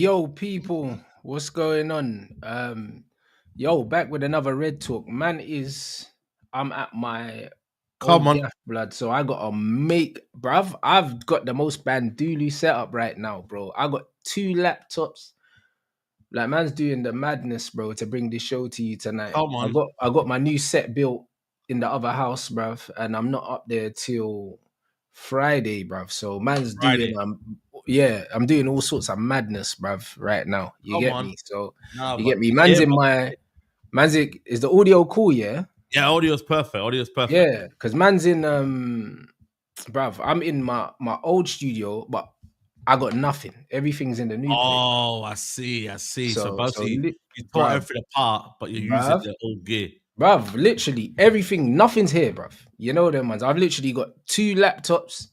Yo, people, what's going on? Yo, back with another Red Talk. I'm at my Come old on. gaff blood, so I gotta make, bruv. I've got the most Bandulu setup right now, bro. I got 2 laptops. Like, man's doing the madness, bro, to bring this show to you tonight. Come I on. got I got my new set built in the other house, bruv, and I'm not up there till Friday, bruv. So man's doing Friday. yeah, I'm doing all sorts of madness, bruv, right now. You Come get on. me? So Nah, you get but me? yeah, but Is the audio cool, yeah? yeah, audio's perfect. Audio's perfect. Yeah, because man's in bruv, I'm in my old studio, but I got nothing. Everything's in the new place. Oh, I see. So So basically you tore bruv, everything apart, but you're using bruv. the old gear. Bruv, literally everything, nothing's here, bruv. You know them ones. I've literally got 2 laptops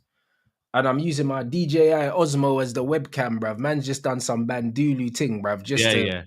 and I'm using my DJI Osmo as the webcam, bruv. Man's just done some Bandulu thing, bruv, Yeah.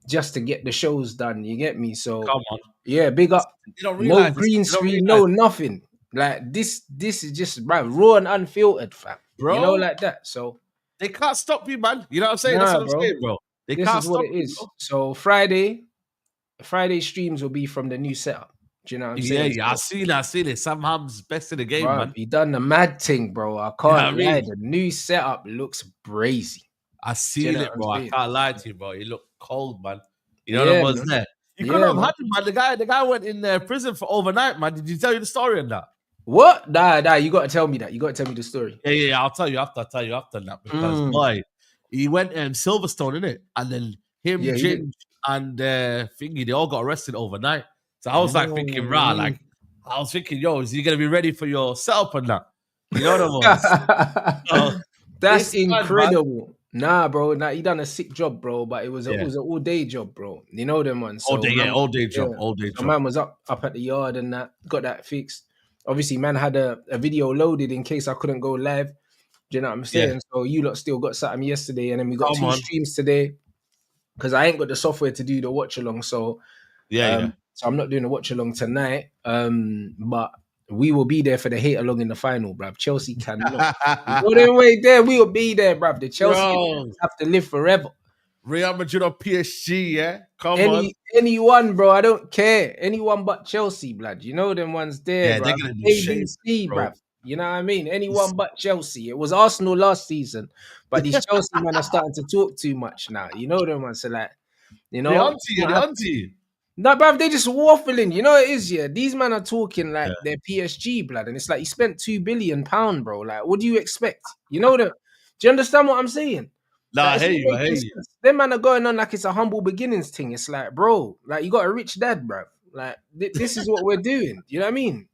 just to get the shows done. You get me? So Come on. yeah, big up. You don't No realize this. green You don't screen, realize, no nothing. Like this is just bruv, raw and unfiltered, fam. You know, bro. like that. So They can't stop you, man. You know what I'm saying? That's nah, what I'm bro. saying, bro. They This can't is what stop it you, is. bro. So Friday streams will be from the new setup. Do you know what I'm saying? Yeah. I seen it. Sam Ham's best in the game, Bro, man. he done the mad thing, bro. I You know what can't I lie. mean? The new setup looks brazy. I Do you seen know it, what I'm bro. I saying? can't lie to you, bro. You look cold, man. You know Yeah, what was man. there. You couldn't Yeah, have man. had him, man. The guy went in prison for overnight, man. Did you tell you the story on that? What? Nah. You gotta tell me that. You gotta tell me the story. Yeah. I'll tell you after. I'll tell you after that because Mm. boy, he went Silverstone in it, and then him, Yeah, he did. Ginge, and Thingy, they all got arrested overnight. So I was like thinking, No. I was thinking, yo, is he gonna be ready for your setup or not? You know what I was? So That's this man, incredible. Nah, bro. Nah, he done a sick job, bro. But it was yeah, an all day job, bro. You know them ones. all So day, man, all day yeah. job, all day So job. man was up at the yard and that got that fixed. Obviously, man had a video loaded in case I couldn't go live. Do you know what I'm Yeah, saying? So you lot still got something yesterday, and then we got come 2 on, streams today because I ain't got the software to do the watch along. So yeah. so I'm not doing a watch along tonight. But we will be there for the hate along in the final, bruv. Chelsea cannot. You go their way there, we will be there, bruv. The Chelsea Bro, have to live forever. Real Madrid or PSG, yeah? Come on. Anyone, bro. I don't care. Anyone but Chelsea, blood. You know them ones there, Yeah, they're bruv. gonna do shame, ABC, bro. bruv. You know what I mean? Anyone but Chelsea. It was Arsenal last season, but these Chelsea men are starting to talk too much now. You know them ones. So like, you The know, auntie. no, bruv, they just waffling. You know it is, yeah. These men are talking like Yeah. they're PSG, blood, and it's like you spent £2 billion, bro. Like, what do you expect? You know that? Do you understand what I'm saying? Nah, Like, I it's hear not you. making sense. Them man are going on like it's a humble beginnings thing. It's like, bro, like you got a rich dad, bruv. Like this is what we're doing. You know what I mean?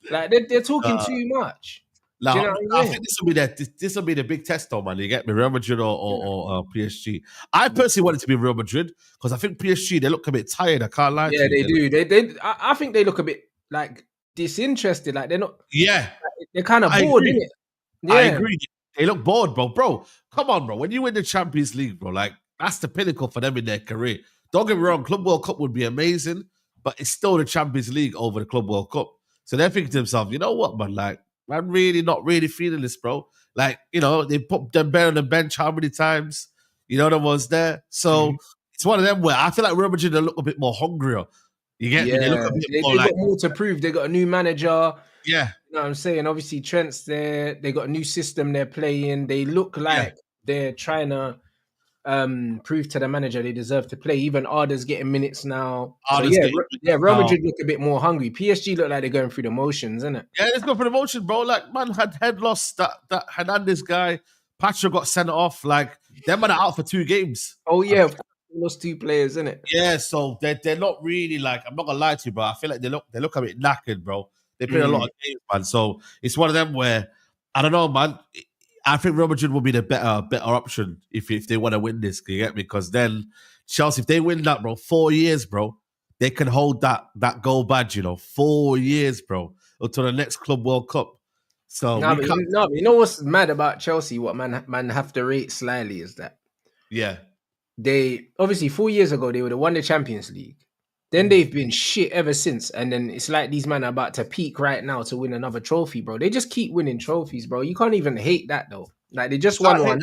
Like they're talking too much. Do you know Now, what I I'm saying? think this will be the big test, though, man. You get me, Real Madrid or PSG. I personally want it to be Real Madrid because I think PSG they look a bit tired. I can't lie to Yeah, you. they do. I think they look a bit like disinterested. Like they're not. Yeah, They're kind of I bored, agree. innit? I Yeah. agree. They look bored, bro. Bro, come on, bro. When you win the Champions League, bro, like that's the pinnacle for them in their career. Don't get me wrong, Club World Cup would be amazing, but it's still the Champions League over the Club World Cup. So they're thinking to themselves, you know what, man? Like, I'm really not really feeling this, bro. Like, you know, they put them on the bench how many times? You know, there was there. So it's one of them where I feel like Real Madrid are look a bit more hungrier. You get me? They look a bit more they like, got more to prove. They got a new manager. yeah, You know what I'm saying? Obviously, Trent's there. They got a new system they're playing. They look like they're trying to prove to the manager they deserve to play. Even Arda's getting minutes now. So Arda's getting minutes Real now. Madrid look a bit more hungry. PSG look like they're going through the motions, isn't it? Yeah, let's go for the motion, bro. Like, man had head loss. That Hernandez guy, Pacho got sent off. Like, them man are out for 2 games. Oh yeah, of course, they lost 2 players, isn't it? Yeah, so they're not really like. I'm not gonna lie to you, bro. I feel like they look a bit knackered, bro. They played a lot of games, man. So it's one of them where I don't know, man. I think Real Madrid will be the better option if they want to win this. Can you get me? Because then Chelsea, if they win that, bro, 4 years, bro, they can hold that gold badge. 4 years, bro, until the next Club World Cup. So But you know what's mad about Chelsea? What man have to rate slyly is that they obviously 4 years ago they would have won the Champions League. Then they've been shit ever since, and then it's like these men are about to peak right now to win another trophy, bro. They just keep winning trophies, bro. You can't even hate that though. Like they just won one,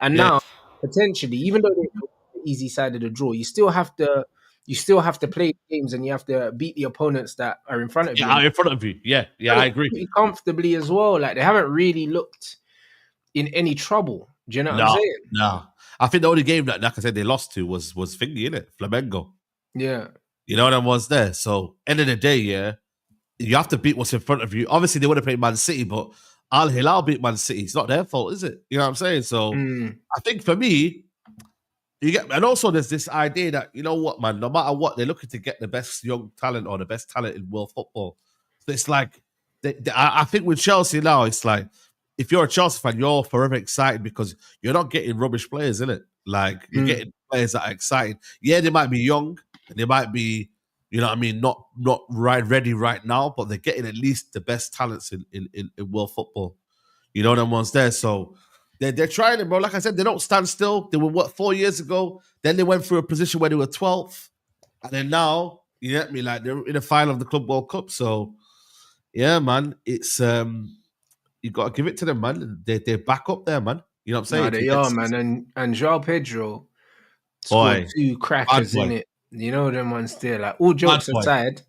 and now potentially, even though they're the easy side of the draw, you still have to play games and you have to beat the opponents that are in front of you. Yeah, And in front of you. Yeah, I agree. pretty comfortably as well. Like they haven't really looked in any trouble. Do you know what I'm No, saying? no. I think the only game that, like I said, they lost to was thingy, innit? Flamengo. Yeah. You know what I was there. So end of the day, yeah, you have to beat what's in front of you. Obviously, they would have played Man City, but Al Hilal beat Man City. It's not their fault, is it? You know what I'm saying? So I think for me, you get, and also there's this idea that, you know what, man, no matter what, they're looking to get the best young talent or the best talent in world football. So it's like, I think with Chelsea now, it's like, if you're a Chelsea fan, you're forever excited because you're not getting rubbish players, in it. Like, you're getting players that are exciting. Yeah, they might be young and they might be, you know what I mean, not ready right now, but they're getting at least the best talents in world football. You know them ones there. So they're trying it, bro. Like I said, they don't stand still. They were, what, 4 years ago? Then they went through a position where they were 12th. And then now, you get me, like they're in the final of the Club World Cup. So yeah, man, it's you gotta give it to them, man. They're back up there, man. You know what I'm saying? No, they are, man. And João Pedro scored Boy, 2 crackers in it. You know them ones there. Like all jokes aside,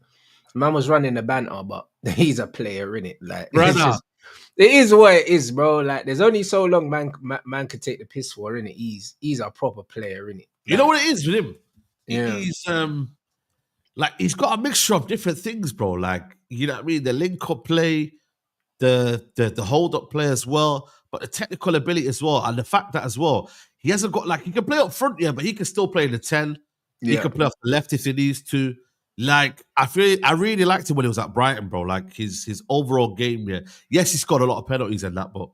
man was running the banter, but he's a player in it. Like it is what it is, bro. Like there's only so long man could take the piss for, innit? He's a proper player, innit? Like, you know what it is with him? Yeah. He's like he's got a mixture of different things, bro. Like, you know what I mean? The link up play, the hold up play as well, but the technical ability as well, and the fact that as well, he hasn't got, like, he can play up front, yeah, but he can still play in the 10. He can play off the left if he needs to. Like, I really liked him when he was at Brighton, bro. Like his overall game, yeah. Yes, he scored a lot of penalties and that, but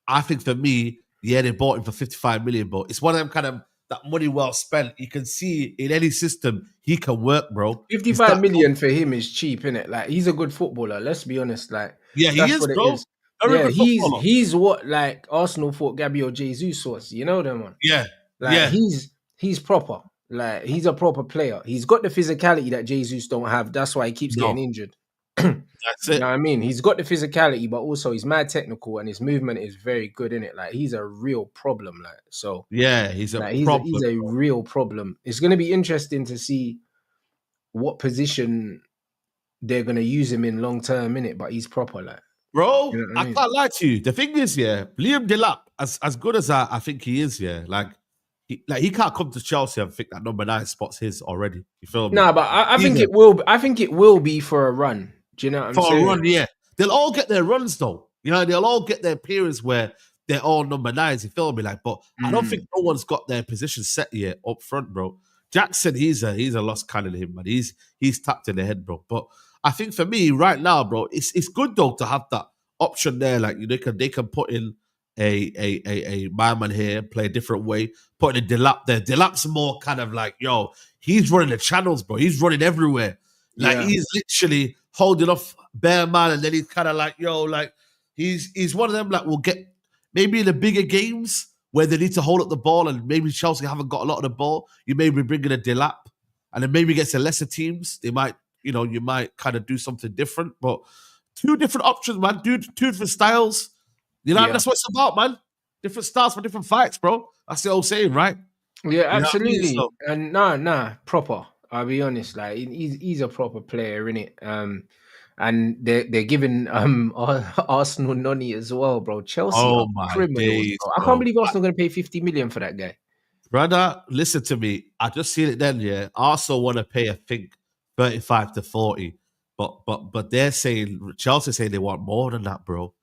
I think for me, yeah, they bought him for 55 million, but it's one of them kind of that money well spent. You can see in any system he can work, bro. 55 million for him is cheap, innit? Like he's a good footballer. Let's be honest. Like yeah, he that's is, what bro. it is. Very Yeah, good footballer. he's what like Arsenal thought Gabriel Jesus was. You know them one. Yeah, like he's proper. Like he's a proper player. He's got the physicality that Jesus don't have. That's why he keeps getting injured. That's it. You know what I mean? He's got the physicality, but also he's mad technical and his movement is very good in it. Like he's a real problem. Like so. Yeah, he's a problem. He's a real problem. It's going to be interesting to see what position they're going to use him in long term, in it. But he's proper, like, bro. you know what I mean? Can't lie to you. The thing is, yeah, Liam Delap, as good as I think he is, yeah, like he can't come to Chelsea and think that number 9 spot's his already. You feel me? Nah, but I think it will. I think it will be for a run. Do you know what I'm saying? For a run, yeah. They'll all get their runs though. You know, they'll all get their periods where they're all number 9s. You feel me? Like, but I don't think no one's got their position set yet up front, bro. Jackson, he's a lost cannon, him, man. He's tapped in the head, bro. But I think for me right now, bro, it's good though to have that option there. Like they can put in a my man here, play a different way, put in a Delap there. Delap's more kind of like, yo, he's running the channels, bro. He's running everywhere. Like he's literally holding off bare man, and then he's kind of like, yo, like he's one of them that will get maybe in the bigger games where they need to hold up the ball, and maybe Chelsea haven't got a lot of the ball. You may be bringing a Delap, and then maybe against the lesser teams, they might, you know, you might kind of do something different. But 2 different options, man. 2 different styles. You know, that's what it's about, man. Different styles for different fights, bro. That's the old saying, right? Yeah, absolutely. You know what I mean? And nah, proper. I'll be honest, like he's a proper player, innit? And they're giving Arsenal Noni as well, bro. Chelsea are criminals, bro. I can't believe Arsenal going to pay 50 million for that guy. Brother, listen to me. I just seen it then, yeah. Arsenal want to pay, I think, 35 to 40. But they're saying, Chelsea saying they want more than that, bro.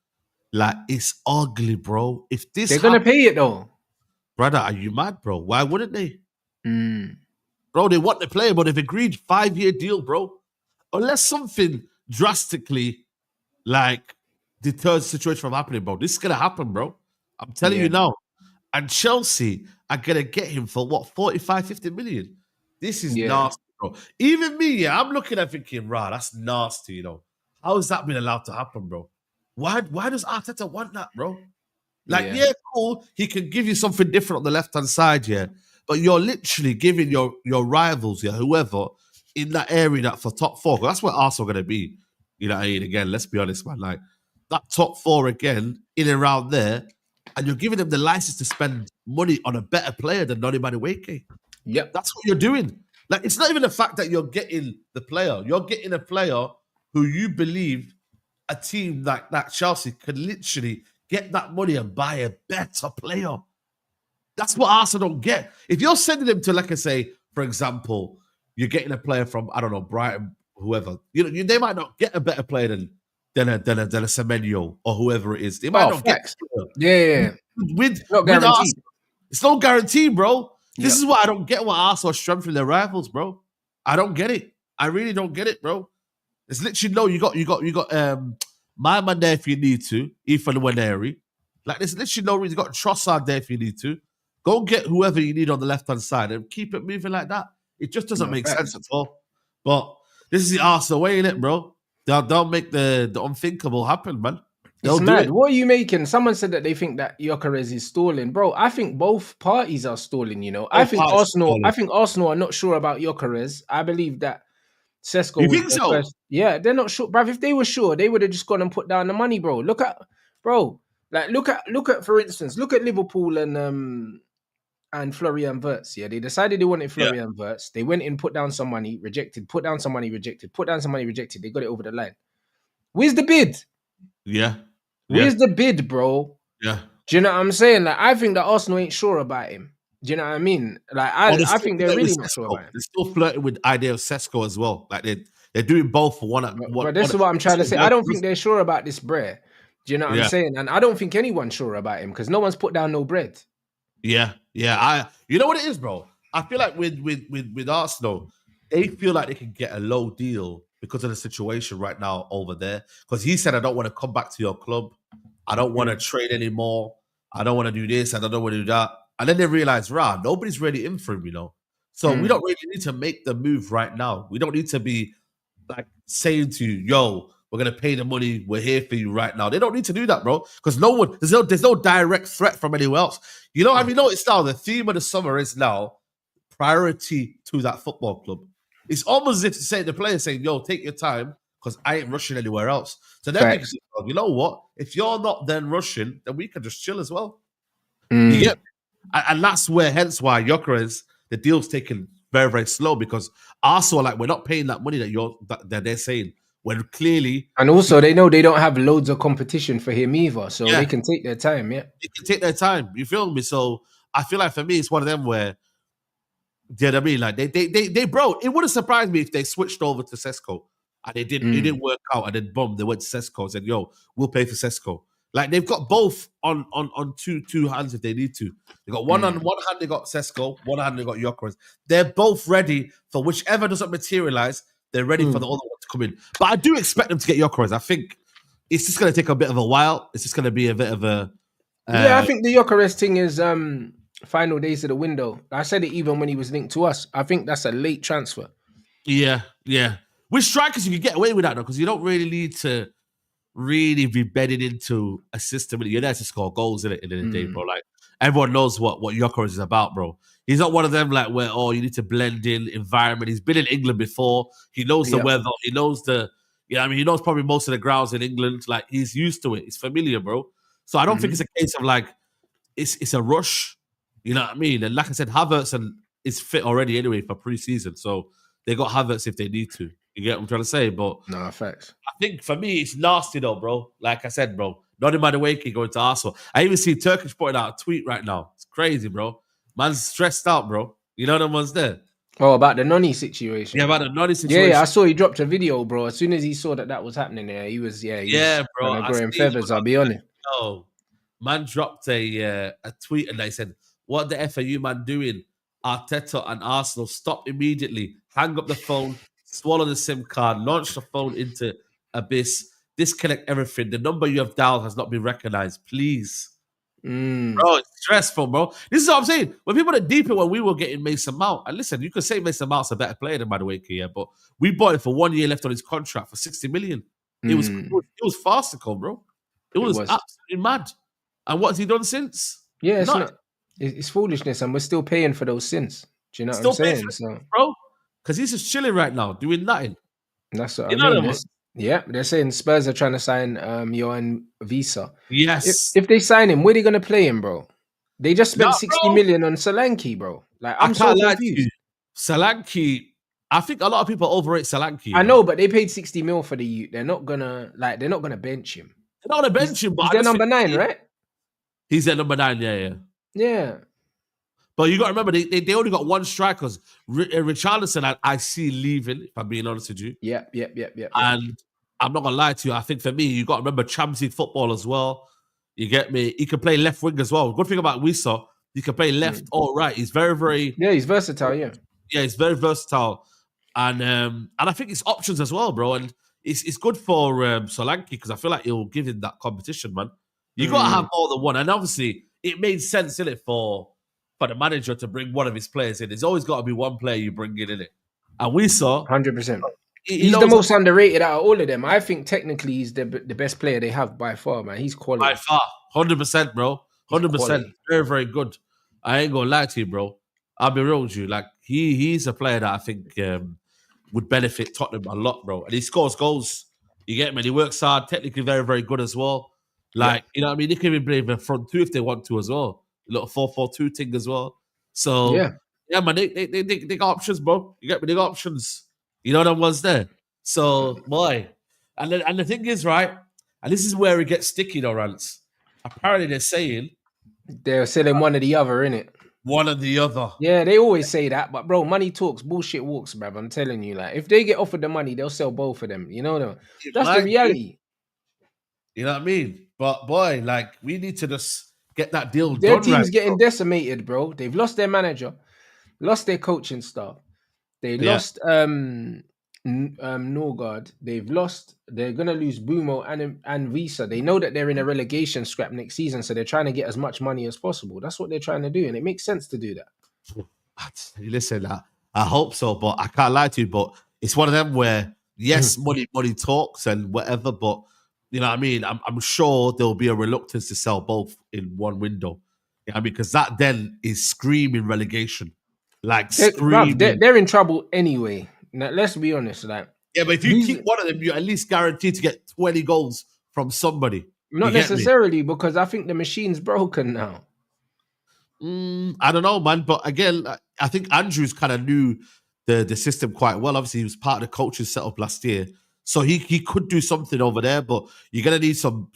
Like, it's ugly, bro. If this they're gonna pay it though. Brother, are you mad, bro? Why wouldn't they? Bro, they want the player, but they've agreed 5-year deal, bro. Unless something drastically, like, deters the situation from happening, bro. This is gonna happen, bro. I'm telling you now. And Chelsea are gonna get him for what, 45, 50 million? This is nasty, bro. Even me, yeah, I'm looking at thinking, rah, that's nasty, you know. How has that been allowed to happen, bro? Why does Arteta want that, bro? Like, yeah, cool. He can give you something different on the left-hand side, yeah. But you're literally giving your rivals, yeah, whoever, in that area that for top 4, that's where Arsenal are going to be. You know what I mean? Again, let's be honest, man. Like, that top 4 again, in and around there, and you're giving them the license to spend money on a better player than Noni Madueke. Yep. That's what you're doing. Like, it's not even the fact that you're getting the player. You're getting a player who you believe a team like that Chelsea could literally get that money and buy a better player. That's what Arsenal don't get. If you're sending them to, like I say, for example, you're getting a player from, I don't know, Brighton, whoever. They might not get a better player than a Semenyo or whoever it is. They might not facts. Get Yeah. With guaranteed. Arsenal, it's no guarantee, bro. Yep. This is why I don't get why Arsenal are strengthening their rivals, bro. I don't get it. I really don't get it, bro. It's literally no. You got my man there if you need to. Ethan Waneri. Like, there's literally no reason. You got Trossard there if you need to. Go get whoever you need on the left hand side and keep it moving like that. It just doesn't make sense at all. But this is the Arsenal way, innit, bro? They'll make the unthinkable happen, man. It's mad. What are you making? Someone said that they think that Gyökeres is stalling, bro. I think both parties are stalling. You know, I think Arsenal are not sure about Gyökeres. I believe that Sesko. You think so? First. Yeah, they're not sure, bruv. If they were sure, they would have just gone and put down the money, bro. Look at, for instance, look at Liverpool and Florian Wirtz. Yeah, they decided they wanted Florian Wirtz. They went in, put down some money, rejected. Put down some money, rejected. Put down some money, rejected. They got it over the line. Where's the bid? Yeah. Where's the bid, bro? Yeah. Do you know what I'm saying? Like, I think that Arsenal ain't sure about him. Do you know what I mean? Like, I think they're really not sure about him. They're still flirting with the idea of Sesko as well. Like, they're doing both for one. But this is what I'm trying to say. I don't think they're sure about this bread. Do you know what I'm saying? And I don't think anyone's sure about him because no one's put down no bread. Yeah. You know what it is, bro? I feel like with Arsenal, they feel like they can get a low deal because of the situation right now over there. Because he said, I don't want to come back to your club. I don't want to trade anymore. I don't want to do this. I don't want to do that. And then they realize, nobody's really in for him, you know. So we don't really need to make the move right now. We don't need to be like saying to you, yo, we're going to pay the money. We're here for you right now. They don't need to do that, bro. Because there's no direct threat from anyone else. You know, have you noticed now the theme of the summer is now priority to that football club. It's almost as if to say the players saying, yo, take your time because I ain't rushing anywhere else. So then they can say, you know what? If you're not then rushing, then we can just chill as well. You get, and that's hence why Gyökeres, the deal's taken very, very slow because Arsenal, like, we're not paying that money that they're saying. When clearly, and also they know they don't have loads of competition for him either, so they can take their time. Yeah, they can take their time. You feel me? So I feel like for me, it's one of them where, you know what I mean? Like they bro, it wouldn't surprise me if they switched over to Sesko and it didn't work out, and then boom, they went to Sesko and said, "Yo, we'll pay for Sesko." Like, they've got both on two hands if they need to. They got one on one hand, they got Sesko, one hand they got Gyökeres. They're both ready for whichever doesn't materialize. They're ready for the other one to come in. But I do expect them to get Gyökeres. I think it's just going to take a bit of a while. It's just going to be a bit of a... I think the Gyökeres thing is final days of the window. I said it even when he was linked to us. I think that's a late transfer. Yeah. With strikers, you can get away with that, though, because you don't really need to really be bedded into a system. You're there to score goals in it in the day, bro. Like, everyone knows what Gyökeres is about, bro. He's not one of them like where, you need to blend in environment. He's been in England before. He knows the weather. He knows he knows probably most of the grounds in England. Like, he's used to it. He's familiar, bro. So I don't think it's a case of like, it's a rush. You know what I mean? And like I said, Havertz is fit already anyway for pre-season. So they got Havertz if they need to. You get what I'm trying to say? But no, facts. I think for me, it's nasty though, bro. Like I said, bro. Noni Madueke going to Arsenal. I even see Turkish putting out a tweet right now. It's crazy, bro. Man's stressed out, bro. You know the one's there. Oh, about the Noni situation. Yeah, about the Noni situation. Yeah, I saw he dropped a video, bro. As soon as he saw that was happening there, he was bro. growing feathers, I'll be honest. Oh, man dropped a tweet and they said, what the F are you, man, doing? Arteta and Arsenal, stop immediately. Hang up the phone, swallow the SIM card, launch the phone into abyss, disconnect everything. The number you have dialed has not been recognized. Please. Bro, it's stressful, bro. This is what I'm saying. When people are deeper when we were getting Mason Mount, and listen, you could say Mason Mount's a better player than Madueke, yeah, but we bought him for 1 year left on his contract for 60 million. It was farcical, bro. It was absolutely mad. And what has he done since? Yeah, it's foolishness, and we're still paying for those sins. Do you know what I'm saying? Bro, because he's just chilling right now, doing nothing. That's what I mean. Yeah, they're saying Spurs are trying to sign Johan Visa. Yes. If they sign him, where are they gonna play him, bro? They just No, spent 60 bro. million on Solanke, bro. Like, I I'm so can't lie to confused. you. Solanke, I think a lot of people overrate Solanke. I know, but they paid 60 mil for the youth. They're not gonna bench him. They're not on the bench He's him, but he's I their just think number 9, right? he's at number 9. Yeah. Yeah. But you got to remember, they only got one striker. Richarlison, I see leaving, if I'm being honest with you. Yep. And I'm not going to lie to you. I think for me, you got to remember Champions League football as well. You get me? He can play left wing as well. Good thing about Wissa, he can play left or right. He's very, very... Yeah, he's versatile, yeah. Yeah, he's very versatile. And I think it's options as well, bro. And it's good for Solanke because I feel like it'll give him that competition, man. You got to have more than one. And obviously, it made sense, in it, for the manager to bring one of his players in. There's always got to be one player you bring in it. And we saw 100%. He's the most underrated out of all of them. I think technically he's the best player they have by far, man. He's quality. By far. 100%, bro. 100%. Very, very good. I ain't going to lie to you, bro. I'll be real with you. Like, he's a player that I think would benefit Tottenham a lot, bro. And he scores goals. You get me? And he works hard. Technically very, very good as well. Like, you know what I mean? They can even play in the front two if they want to as well. A little 4-4-2 thing as well. So, yeah, man, they got options, bro. You get me? They got options. You know them ones there. So, boy. And the thing is, right, and this is where it gets sticky, though, Rants. Apparently they're saying... They're selling one or the other, innit? One or the other. Yeah, they always say that. But, bro, money talks, bullshit walks, bruv. I'm telling you, like, if they get offered the money, they'll sell both of them. You know, that's the reality. You know what I mean? But, boy, like, we need to just get that deal done. Their team's getting decimated, bro. They've lost their manager, lost their coaching staff. They lost Norgard. They're gonna lose Mbeumo and Visa. They know that they're in a relegation scrap next season, so they're trying to get as much money as possible. That's what they're trying to do, and it makes sense to do that. Listen, I hope so, but I can't lie to you. But it's one of them where, yes, money talks and whatever, but you know what I mean? I'm sure there'll be a reluctance to sell both in one window. You know what I mean? Because that then is screaming relegation. Like, screaming. They're in trouble anyway. Now, let's be honest. Like, yeah, but if you keep one of them, you're at least guaranteed to get 20 goals from somebody. Not necessarily, because I think the machine's broken now. I don't know, man. But again, I think Andrews kind of knew the system quite well. Obviously, he was part of the coaching setup last year. So he could do something over there, but you're gonna need some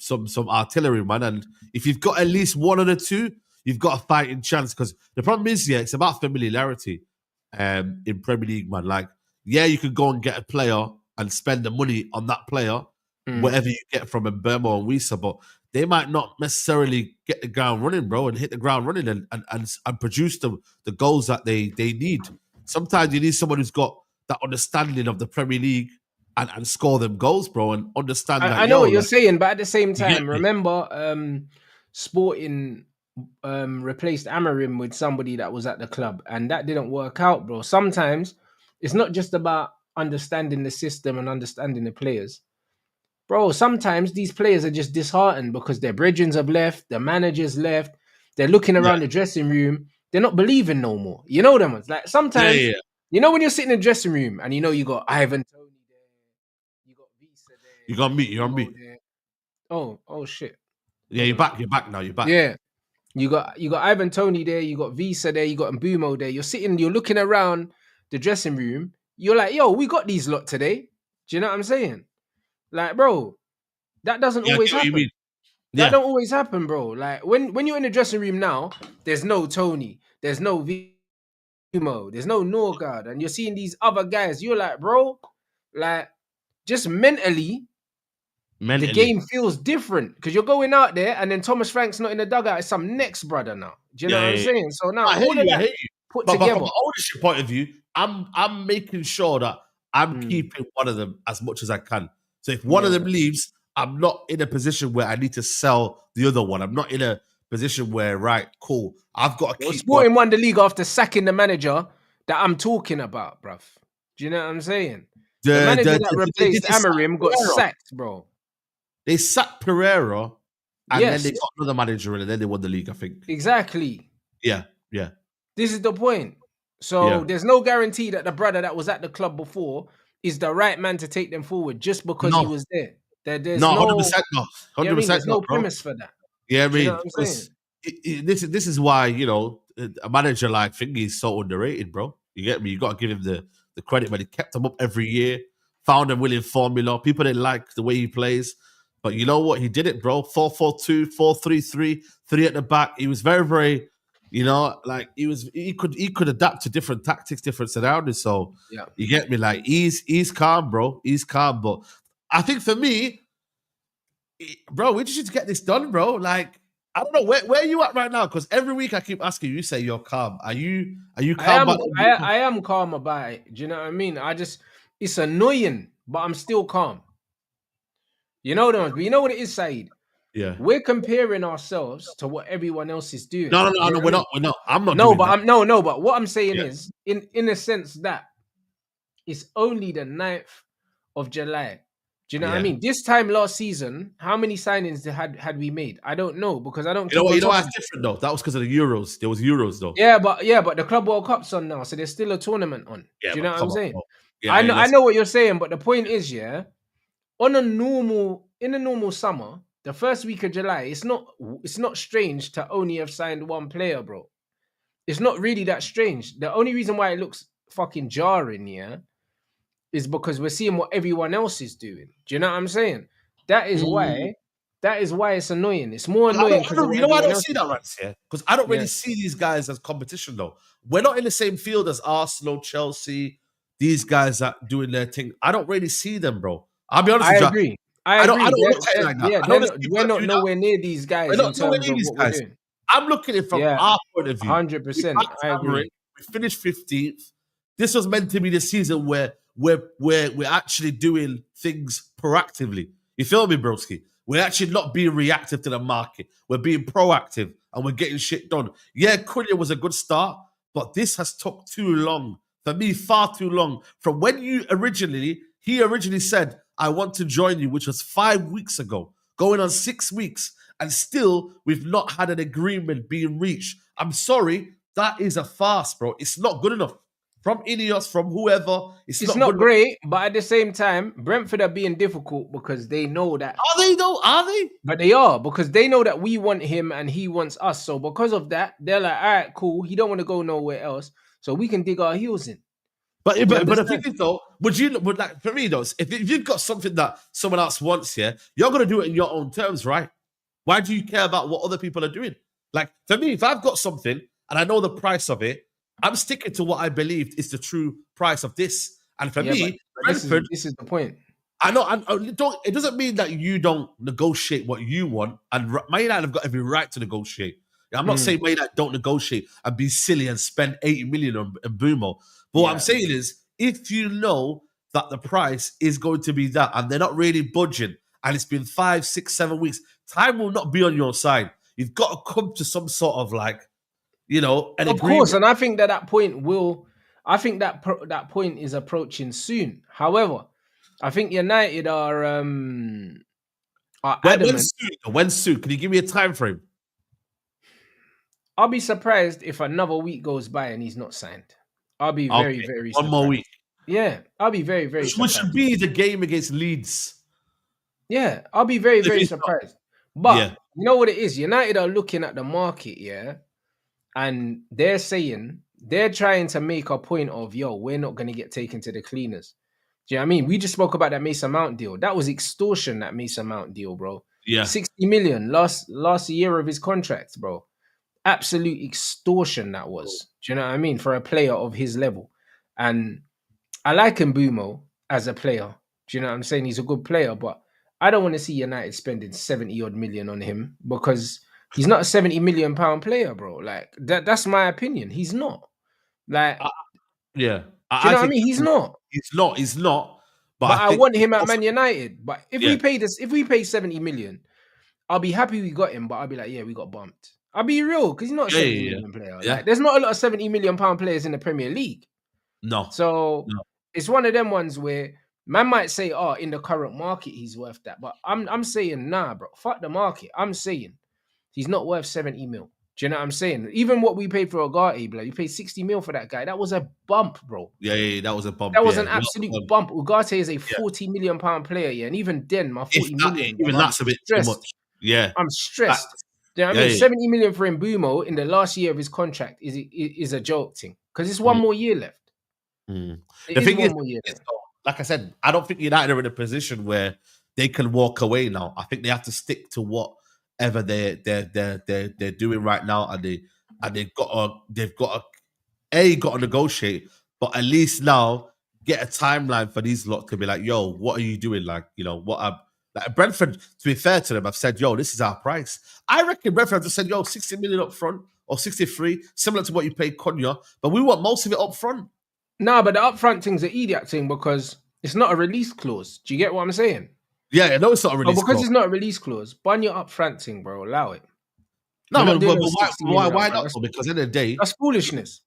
artillery, man. And if you've got at least one of the two, you've got a fighting chance. Because the problem is, yeah, it's about familiarity in Premier League, man. Like, yeah, you could go and get a player and spend the money on that player, whatever you get from Mbeumo and Wissa, but they might not necessarily get the ground running, bro, and hit the ground running and produce the goals that they need. Sometimes you need someone who's got that understanding of the Premier League and score them goals, bro, and understand that. I know what you're saying, but at the same time, remember, Sporting replaced Amorim with somebody that was at the club, and that didn't work out, bro. Sometimes it's not just about understanding the system and understanding the players. Bro, sometimes these players are just disheartened because their brethren have left, their managers left, they're looking around the dressing room, they're not believing no more. You know them ones. Like, sometimes, you know when you're sitting in the dressing room and you know you got Ivan Toney there, you got Visa there. You're on me. Oh shit. Yeah, you're back now. You're back. Yeah. You got Ivan Toney there, you got Visa there, you got Mbeumo there. You're looking around the dressing room. You're like, yo, we got these lot today. Do you know what I'm saying? Like, bro, that doesn't always happen. That don't always happen, bro. Like, when you're in the dressing room now, there's no Tony, there's no Mbeumo, there's no Norgard, and you're seeing these other guys. You're like, bro, like, just mentally, the game feels different because you're going out there and then Thomas Frank's not in the dugout. It's some next brother now. Do you know what I'm saying? So now I hear you. Put together. But from an ownership point of view, I'm making sure that I'm keeping one of them as much as I can. So if one of them leaves, I'm not in a position where I need to sell the other one. I'm not in a position where, right, cool, I've got to keep Sporting won the league after sacking the manager that I'm talking about, bruv. Do you know what I'm saying? The manager that replaced Amorim got sacked, bro. They sacked Pereira, and then they got another manager, and then they won the league, I think. Exactly. Yeah. This is the point. So there's no guarantee that the brother that was at the club before is the right man to take them forward just because he was there. There's no, no, 100% no, you know what I mean? 100% There's not, no bro. premise for that. Yeah, I Do you know mean, what I'm saying? this is why, you know, a manager like Thingy is so underrated, bro. You get me? You got to give him the credit, but he kept him up every year, found a winning formula. People didn't like the way he plays, but you know what? He did it, bro. 4-4-2, 4-3-3, 3 at the back. He was very, very, you know, like he could adapt to different tactics, different surroundings. So Yeah. you get me? Like he's calm, bro. He's calm, but I think for me, bro, we just need to get this done, bro. Like, I don't know where are you at right now? Because every week I keep asking you, say you're calm. Are you calm? I am calm about it. Do you know what I mean? It's annoying, but I'm still calm. You know what? But you know what it is, Saeed? Yeah. We're comparing ourselves to what everyone else is doing. No, Do you know what I mean? we're not. I'm not No, doing but that. but what I'm saying Yeah. is, in a sense that it's only the 9th of July. Do you know what I mean? This time last season, how many signings had we made? I don't know because I don't You know keep what? on You know top why of it's it. different though? That was because of the Euros. There was Euros though. Yeah, but the Club World Cup's on now, so there's still a tournament on. Yeah, Do you but know what I'm come on, saying? bro. Yeah, I know what you're saying, but the point is, yeah, in a normal summer, the first week of July, it's not strange to only have signed one player, bro. It's not really that strange. The only reason why it looks fucking jarring, yeah, is because we're seeing what everyone else is doing. Do you know what I'm saying? That is why it's annoying. It's more annoying because of what you know why I everyone don't else see is that, doing. right? Yeah, because I don't Yeah. really see these guys as competition though. We're not in the same field as Arsenal, Chelsea. These guys that doing their thing. I don't really see them, bro. I'll be honest I with you. agree. I I agree. don't look at it like that. I know there's people We're that not do that. nowhere near these We're guys in not nowhere terms near of these what we're guys. doing. I'm looking at it from Yeah, our point of view. We 100%. backed I average. agree. We finished 15th. This was meant to be the season where we're actually doing things proactively. You feel me, broski? We're actually not being reactive to the market. We're being proactive and we're getting shit done. Yeah, Cunha was a good start, but this has took too long. For me, far too long. From when he originally said, I want to join you, which was 5 weeks ago, going on 6 weeks, and still we've not had an agreement being reached. I'm sorry, that is a farce, bro. It's not good enough. From Ineos, from whoever, it's It's not good not enough. great, but at the same time, Brentford are being difficult because they know that. Are they though? Are they? But they are because they know that we want him and he wants us. So because of that, they're like, all right, cool. He don't want to go nowhere else, so we can dig our heels in. But Do you the thing understand? is though, would like for me though, if you've got something that someone else wants, yeah, you're gonna do it in your own terms, right? Why do you care about what other people are doing? Like for me, if I've got something and I know the price of it, I'm sticking to what I believed is the true price of this. And for Yeah, but me, this is Brentford, this is the point. I know, it doesn't mean that you don't negotiate what you want. And Man United have got every right to negotiate. I'm not saying Man United don't negotiate and be silly and spend 80 million on Mbeumo. But what I'm saying is, if you know that the price is going to be that and they're not really budging, and it's been 5, 6, 7 weeks, time will not be on your side. You've got to come to some sort of like, an Of course, agreement. and I think that point will. I think that point is approaching soon. However, I think United are adamant. When soon? Can you give me a time frame? I'll be surprised if another week goes by and he's not signed. I'll be very, Okay, very one surprised. more week. Yeah, I'll be very, very Which surprised. should be the game against Leeds. Yeah, I'll be very, very surprised. But you know what it is? United are looking at the market, yeah, and they're trying to make a point of, yo, we're not going to get taken to the cleaners. Do you know what I mean? We just spoke about that Mason Mount deal. That was extortion, that Mason Mount deal, bro. Yeah. 60 million last year of his contract, bro. Absolute extortion that was. Do you know what I mean? For a player of his level. And I like Mbeumo as a player. Do you know what I'm saying? He's a good player, but I don't want to see United spending 70 odd million on him because he's not a 70 million pound player, bro. Like that's my opinion. He's not. Like, do you know what I mean? He's not. He's not. But I I think want him at Man United. But if we pay 70 million, I'll be happy we got him, but I'll be like, yeah, we got bumped. I'll be real, because he's not a 70 million player. Yeah. Like, there's not a lot of 70 million pound players in the Premier League. No. So it's one of them ones where man might say, oh, in the current market, he's worth that. But I'm saying, nah, bro, fuck the market. I'm saying he's not worth 70 mil. Do you know what I'm saying? Even what we paid for Ugarte, blood, you paid 60 mil for that guy. That was a bump, bro. Yeah, that was a bump. That was Yeah, an absolute bump. Ugarte is a 40 million pound player, yeah. And even then, my 40 million, even I'm that's a bit too stressed. much. Yeah. I'm stressed. Do you know what I mean? 70 million for Mbeumo in the last year of his contract is a joke thing. Because it's one more year left. It The is thing one is, more year left. like I said, I don't think United are in a position where they can walk away now. I think they have to stick to whatever they're doing right now, and they've got to negotiate, but at least now get a timeline for these lot to be like, yo, what are you doing? Like, you know, like Brentford, to be fair to them, I've said, yo, this is our price. I reckon Brentford just said, yo, 60 million up front or 63, similar to what you paid Konya, but we want most of it up front. Nah, but the upfront thing's an idiot thing because it's not a release clause. Do you get what I'm saying? Yeah, I know it's not a release clause. Because it's not a release clause, ban your upfront thing, bro. Allow it. No, but why not? Because at the end of the day, that's foolishness.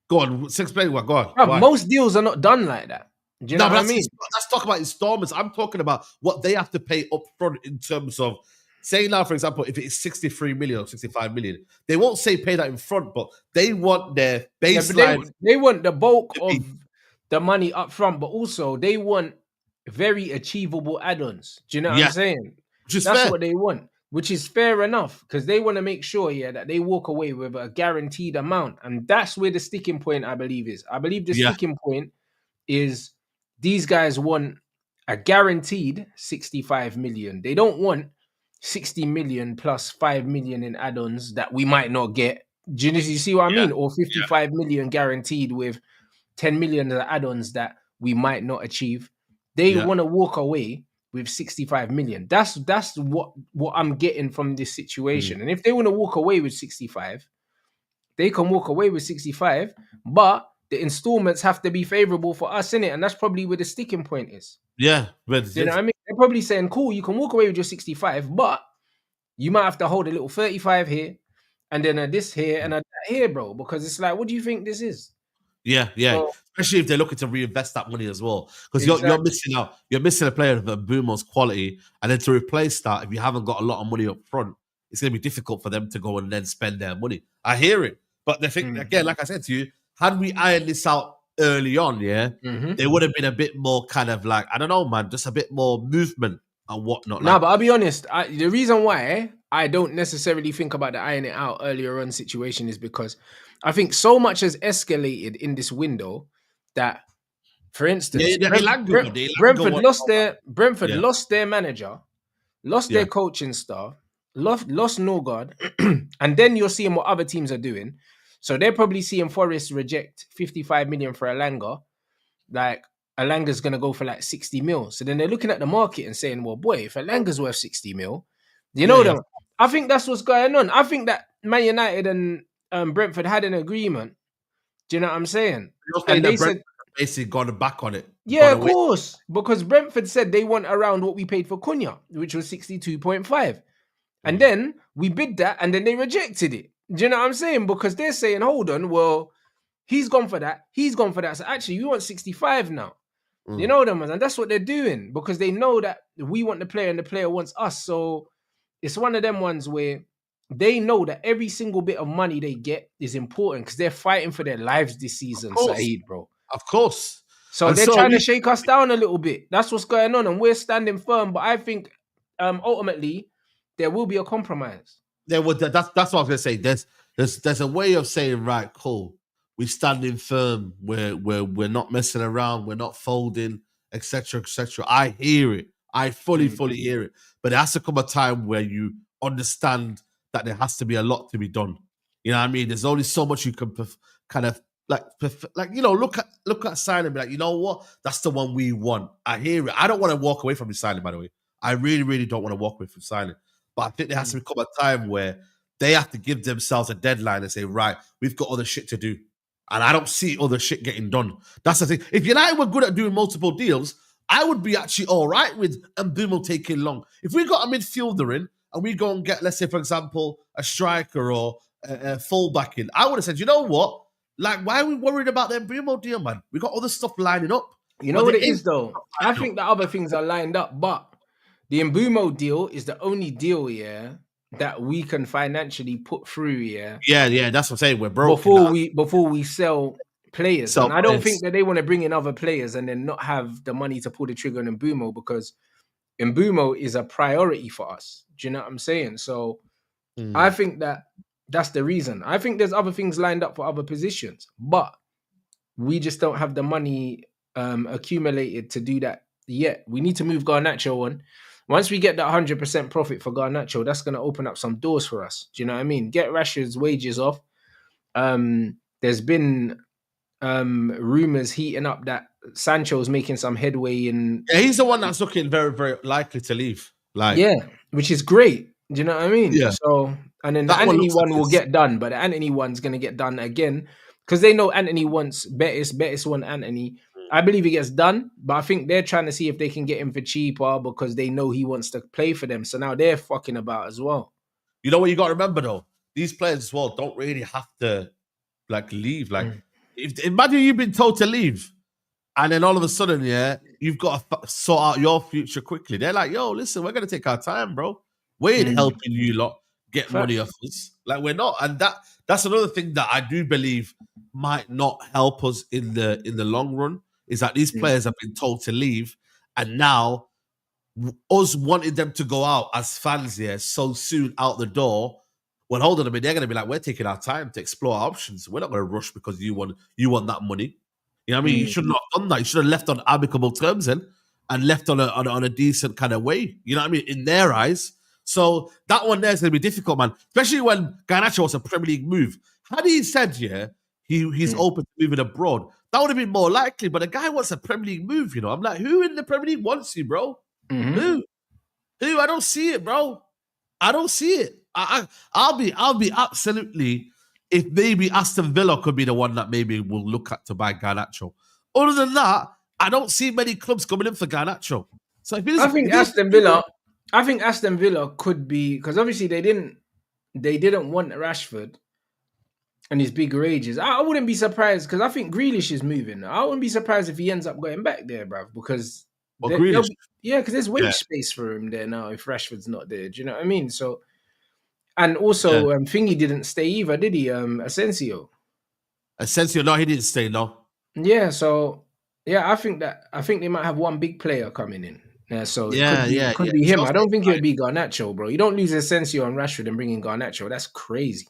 Go on, explain what. Go on. Bro, most deals are not done like that. Do you know what I mean? Let's talk about installments. I'm talking about what they have to pay up front in terms of, say now, for example, if it is 63 million or 65 million, they won't say pay that in front, but they want their baseline. Yeah, they want the bulk of the money up front, but also they want very achievable add-ons. Do you know what I'm saying? That's what they want, which is fair enough because they want to make sure, that they walk away with a guaranteed amount. And that's where the sticking point, I believe, is. I believe the sticking point is these guys want a guaranteed 65 million. They don't want 60 million plus 5 million in add-ons that we might not get. Do you see what I mean? Or 55 million guaranteed with 10 million add-ons that we might not achieve. They want to walk away with 65 million. That's what I'm getting from this situation. And if they want to walk away with 65, they can walk away with 65, but the installments have to be favorable for us, innit? And that's probably where the sticking point is. Yeah. You know what I mean? They're probably saying, cool, you can walk away with your 65, but you might have to hold a little 35 here, and then a this here, and a that here, bro. Because it's like, what do you think this is? Yeah. So, especially if they're looking to reinvest that money as well. Because you're missing out. You're missing a player of Mbeumo's quality, and then to replace that, if you haven't got a lot of money up front, it's going to be difficult for them to go and then spend their money. I hear it. But the thing, again, like I said to you, had we ironed this out early on, there would have been a bit more kind of like, I don't know, man, just a bit more movement and whatnot. But I'll be honest, the reason why I don't necessarily think about the iron it out earlier on situation is because I think so much has escalated in this window that, for instance, Brentford lost their manager, lost their coaching staff, lost Norgard, and then you're seeing what other teams are doing. So they're probably seeing Forest reject 55 million for Alanga. Like, Alanga's going to go for like 60 mil. So then they're looking at the market and saying, well, boy, if Alanga's worth 60 mil, you know them. I think that's what's going on. I think that Man United and Brentford had an agreement. Do you know what I'm saying? And they said basically gone back on it. Yeah, of course. Because Brentford said they want around what we paid for Cunha, which was 62.5. And then we bid that and then they rejected it. Do you know what I'm saying? Because they're saying, hold on, well, he's gone for that. He's gone for that. So actually, we want 65 now. You know them, and that's what they're doing because they know that we want the player and the player wants us. So it's one of them ones where they know that every single bit of money they get is important because they're fighting for their lives this season, Saeed, bro. Of course. So they're trying to shake us down a little bit. That's what's going on, and we're standing firm. But I think ultimately there will be a compromise. That's what I was gonna say. There's a way of saying, right, cool. We're standing firm. We're not messing around. We're not folding, etc., etc. I hear it. I fully hear it. But there has to come a time where you understand that there has to be a lot to be done. You know what I mean? There's only so much you can kind of like look at signing and be like, you know what? That's the one we want. I hear it. I don't want to walk away from the signing, by the way. I really, really don't want to walk away from signing. But I think there has to become a time where they have to give themselves a deadline and say, right, we've got other shit to do. And I don't see other shit getting done. That's the thing. If United were good at doing multiple deals, I would be actually all right with Mbeumo taking long. If we got a midfielder in and we go and get, let's say, for example, a striker or a fullback in, I would have said, you know what? Like, why are we worried about the Mbeumo deal, man? We got other stuff lining up. You know what it is, though? I think the other things are lined up, but the Mbeumo deal is the only deal, that we can financially put through. Yeah, that's what I'm saying. We're broke before we sell players, and I don't think that they want to bring in other players and then not have the money to pull the trigger on Mbeumo, because Mbeumo is a priority for us. Do you know what I'm saying? So I think that's the reason. I think there's other things lined up for other positions, but we just don't have the money accumulated to do that yet. We need to move Garnacho on. Once we get that 100% profit for Garnacho, that's going to open up some doors for us. Do you know what I mean? Get Rashford's wages off. There's been rumors heating up that Sancho's making some headway in. Yeah, he's the one that's looking very, very likely to leave. Which is great. Do you know what I mean? Yeah. So, and then the Anthony one will get done, but the Anthony one's going to get done again because they know Anthony wants Betis. Betis want Anthony. I believe he gets done, but I think they're trying to see if they can get him for cheaper because they know he wants to play for them. So now they're fucking about as well. You know what you got to remember though? These players as well don't really have to leave. Imagine you've been told to leave, and then all of a sudden, you've got to sort out your future quickly. They're like, yo, listen, we're going to take our time, bro. We ain't helping you lot get money off us. Like, we're not. And that's another thing that I do believe might not help us in the long run, is that these players have been told to leave, and now us wanting them to go out as fans so soon out the door. Well, hold on a minute. They're going to be like, we're taking our time to explore our options. We're not going to rush because you want that money. You know what I mean? You should not have done that. You should have left on amicable terms and left on a decent kind of way. You know what I mean? In their eyes. So that one there is going to be difficult, man. Especially when Garnacho was a Premier League move. Had he said, he's open to moving abroad, that would have been more likely. But the guy wants a Premier League move, you know. I'm like, who in the Premier League wants you, bro? Who? I don't see it, bro. I don't see it. I'll be absolutely, if maybe Aston Villa could be the one that maybe will look at to buy Garnacho. Other than that, I don't see many clubs coming in for Garnacho. So I think Aston Villa could be, because obviously they didn't want Rashford and his bigger ages. I wouldn't be surprised, because I think Grealish is moving. I wouldn't be surprised if he ends up going back there, bruv, because because there's wage space for him there now if Rashford's not there. Do you know what I mean? So, and also Thingy didn't stay either, did he? Asensio, no, he didn't stay, no. Yeah, so I think they might have one big player coming in. So it could be him. I don't think it would be Garnacho, bro. You don't lose Asensio and Rashford and bring in Garnacho. That's crazy.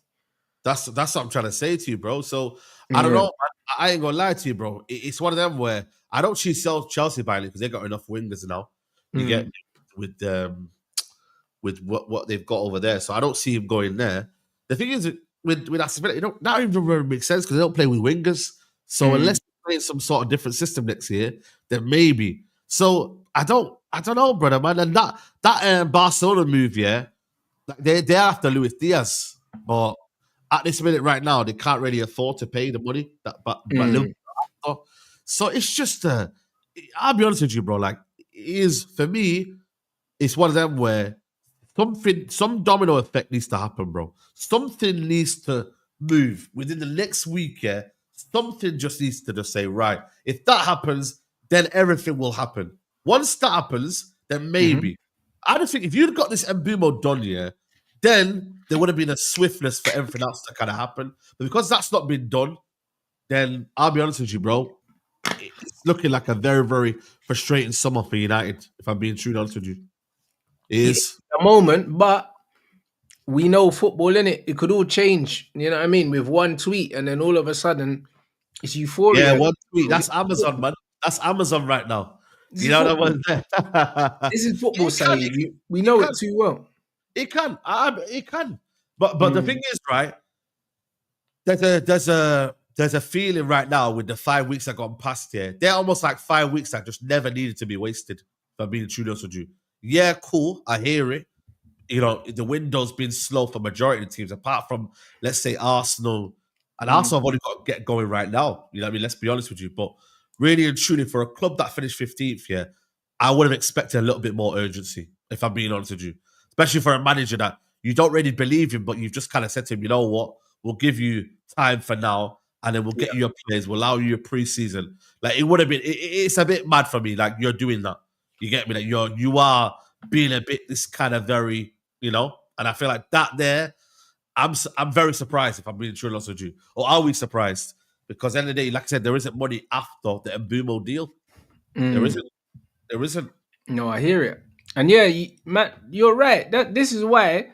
That's what I'm trying to say to you, bro. So I don't know. I ain't gonna lie to you, bro. It's one of them where I don't see Chelsea buying it because they got enough wingers now. You get with what they've got over there. So I don't see him going there. The thing is with Aston Villa, that even really makes sense because they don't play with wingers. So unless they play some sort of different system next year, then maybe. So I don't know, brother, man. And that Barcelona move, they're after Luis Diaz, but at this minute right now, they can't really afford to pay the money so it's just I'll be honest with you, bro. Like, it is, for me, it's one of them where some domino effect needs to happen, bro. Something needs to move within the next week. Something just needs to just say, right, if that happens, then everything will happen. Once that happens, then maybe. I don't think if you'd got this Mbeumo done, then there would have been a swiftness for everything else to kind of happen. But because that's not been done, then I'll be honest with you, bro. It's looking like a very, very frustrating summer for United, if I'm being true honest with you. It is. A moment, but we know football, innit? It could all change, you know what I mean? With one tweet, and then all of a sudden, it's euphoria. Yeah, one tweet. That's Amazon, man. That's Amazon right now. You know that one there. This is football, Saeed. We know it too well. It can. It can. But the thing is, right, there's a feeling right now with the 5 weeks that gone past here. They're almost like 5 weeks that just never needed to be wasted, if I'm being true honest with you. Yeah, cool. I hear it. You know, the window's been slow for majority of the teams, apart from, let's say, Arsenal. And Arsenal have only got to get going right now. You know what I mean? Let's be honest with you. But really and truly, for a club that finished 15th, I would have expected a little bit more urgency, if I'm being honest with you. Especially for a manager that you don't really believe in, but you've just kind of said to him, you know what? We'll give you time for now, and then we'll get you your players. We'll allow you your preseason. Like, it would have been, it's a bit mad for me. Like, you're doing that. You get me? Like, you are being a bit this kind of very, And I feel like that there, I'm very surprised if I'm being true honest with you. Or are we surprised? Because at the end of the day, like I said, there isn't money after the Mbeumo deal. There isn't. There isn't. No, I hear it. And yeah, Matt, you're right. This is why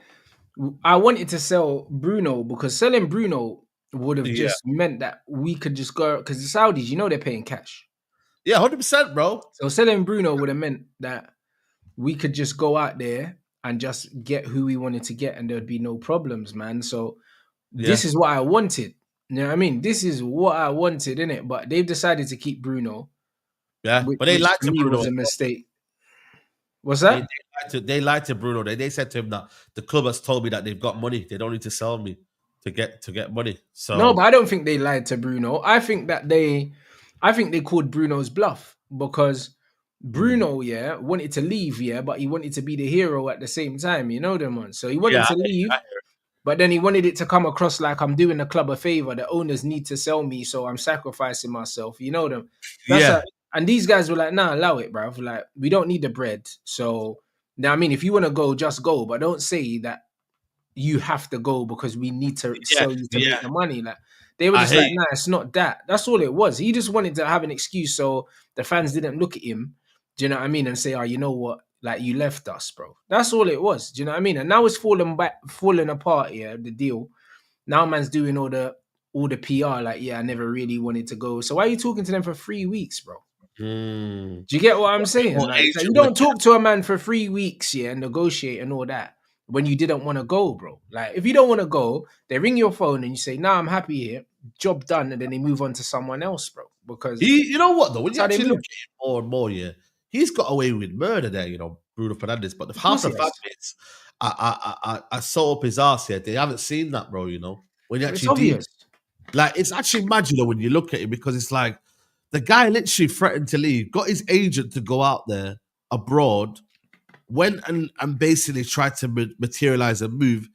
I wanted to sell Bruno, because selling Bruno would have Yeah. just meant that we could just go, because the Saudis, they're paying cash. Yeah, 100%, bro. So selling Bruno would have meant that we could just go out there and just get who we wanted to get, and there'd be no problems, man. So this is what I wanted. You know what I mean? This is what I wanted, innit? But they've decided to keep Bruno. Yeah, which, but they lied to to me Bruno. was a mistake. What's that? They lied to Bruno. They said to him that the club has told me that they've got money. They don't need to sell me to get money. So no, but I don't think they lied to Bruno. I think they called Bruno's bluff, because Bruno, wanted to leave, but he wanted to be the hero at the same time. You know them ones. So he wanted to leave, but then he wanted it to come across like I'm doing the club a favor. The owners need to sell me, so I'm sacrificing myself. You know them. And these guys were like, nah, allow it, bro. Like, we don't need the bread. So, now, I mean, if you want to go, just go. But don't say that you have to go because we need to sell you to make the money. Like, they were just like, nah, it's not that. That's all it was. He just wanted to have an excuse so the fans didn't look at him, do you know what I mean, and say, oh, you know what? Like, you left us, bro. That's all it was. Do you know what I mean? And now it's falling apart, the deal. Now man's doing all the PR, like, I never really wanted to go. So why are you talking to them for 3 weeks, bro? Do you get what I'm saying? Like, you don't talk to a man for 3 weeks, and negotiate and all that when you didn't want to go, bro. Like, if you don't want to go, they ring your phone and you say, nah, I'm happy here, job done, and then they move on to someone else, bro. Because you know what though, when you actually look at him more and more, he's got away with murder there, Bruno Fernandes. But half the fan base I saw up his ass here. They haven't seen that, bro. When you actually like, it's actually mad, when you look at it, because it's like the guy literally threatened to leave, got his agent to go out there abroad, went and basically tried to materialize a move,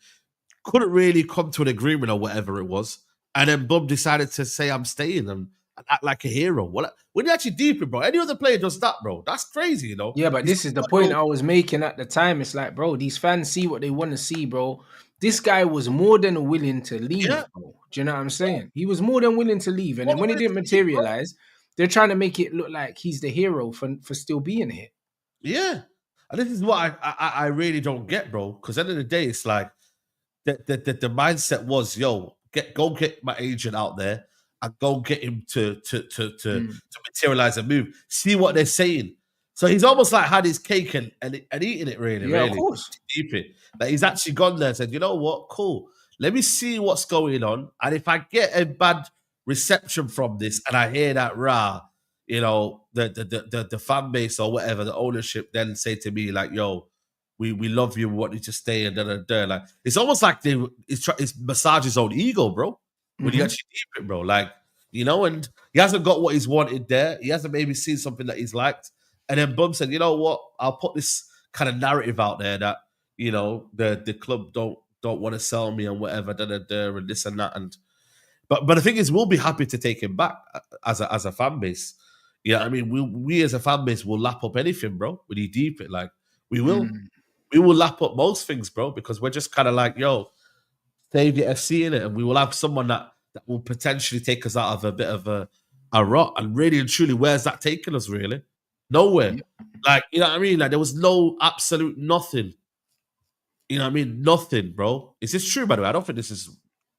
couldn't really come to an agreement or whatever it was, and then Bum decided to say, I'm staying, and act like a hero. When you actually deep it, bro, any other player does that, bro. That's crazy, Yeah, but this is the point I was making at the time. It's like, bro, these fans see what they want to see, bro. This guy was more than willing to leave, bro. Do you know what I'm saying? He was more than willing to leave. And then when it didn't materialize, they're trying to make it look like he's the hero for still being here. Yeah. And this is what I really don't get, bro. Because at the end of the day, it's like the mindset was, go get my agent out there and go get him to materialize a move. See what they're saying. So he's almost like had his cake and eating it, really. Yeah, of course. Deep it. Like, he's actually gone there and said, you know what? Cool. Let me see what's going on. And if I get a bad reception from this and I hear that the fan base or whatever, the ownership then say to me like, yo, we love you, we want you to stay, and da. Like, it's almost like it's massage his own ego, bro. When you actually deep it, bro. Like, and he hasn't got what he's wanted there. He hasn't maybe seen something that he's liked. And then Bum said, you know what? I'll put this kind of narrative out there that, the club don't want to sell me and whatever, and this and that. And but the thing is, we'll be happy to take him back as a fan base. Yeah, I mean, we as a fan base will lap up anything, bro. When you deep it, like, we will lap up most things, bro, because we're just kind of like, yo, save the FC in it, and we will have someone that will potentially take us out of a bit of a rot. And really and truly, where's that taking us, really? Nowhere. Like, you know what I mean? Like, there was no absolute nothing. You know what I mean? Nothing, bro. Is this true, by the way? I don't think this is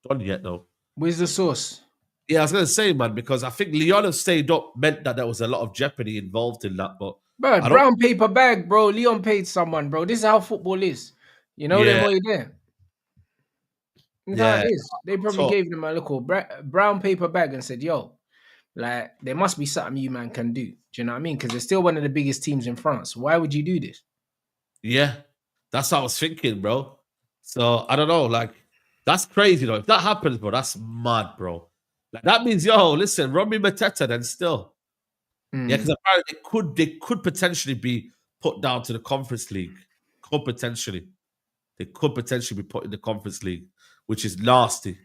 done yet, though. Where's the source? Yeah, I was going to say, man, because I think Leon have stayed up meant that there was a lot of jeopardy involved in that. But bro, brown paper bag, bro. Leon paid someone, bro. This is how football is. Them way there. That is. They probably gave them a little brown paper bag and said, yo, like, there must be something you man can do. Do you know what I mean? Because they're still one of the biggest teams in France. Why would you do this? Yeah, that's what I was thinking, bro. So, I don't know. Like, that's crazy, though. If that happens, bro, that's mad, bro. Like, that means, listen, Robbie Mateta then still. Yeah, because apparently they could potentially be put down to the Conference League. They could potentially be put in the Conference League, which is nasty.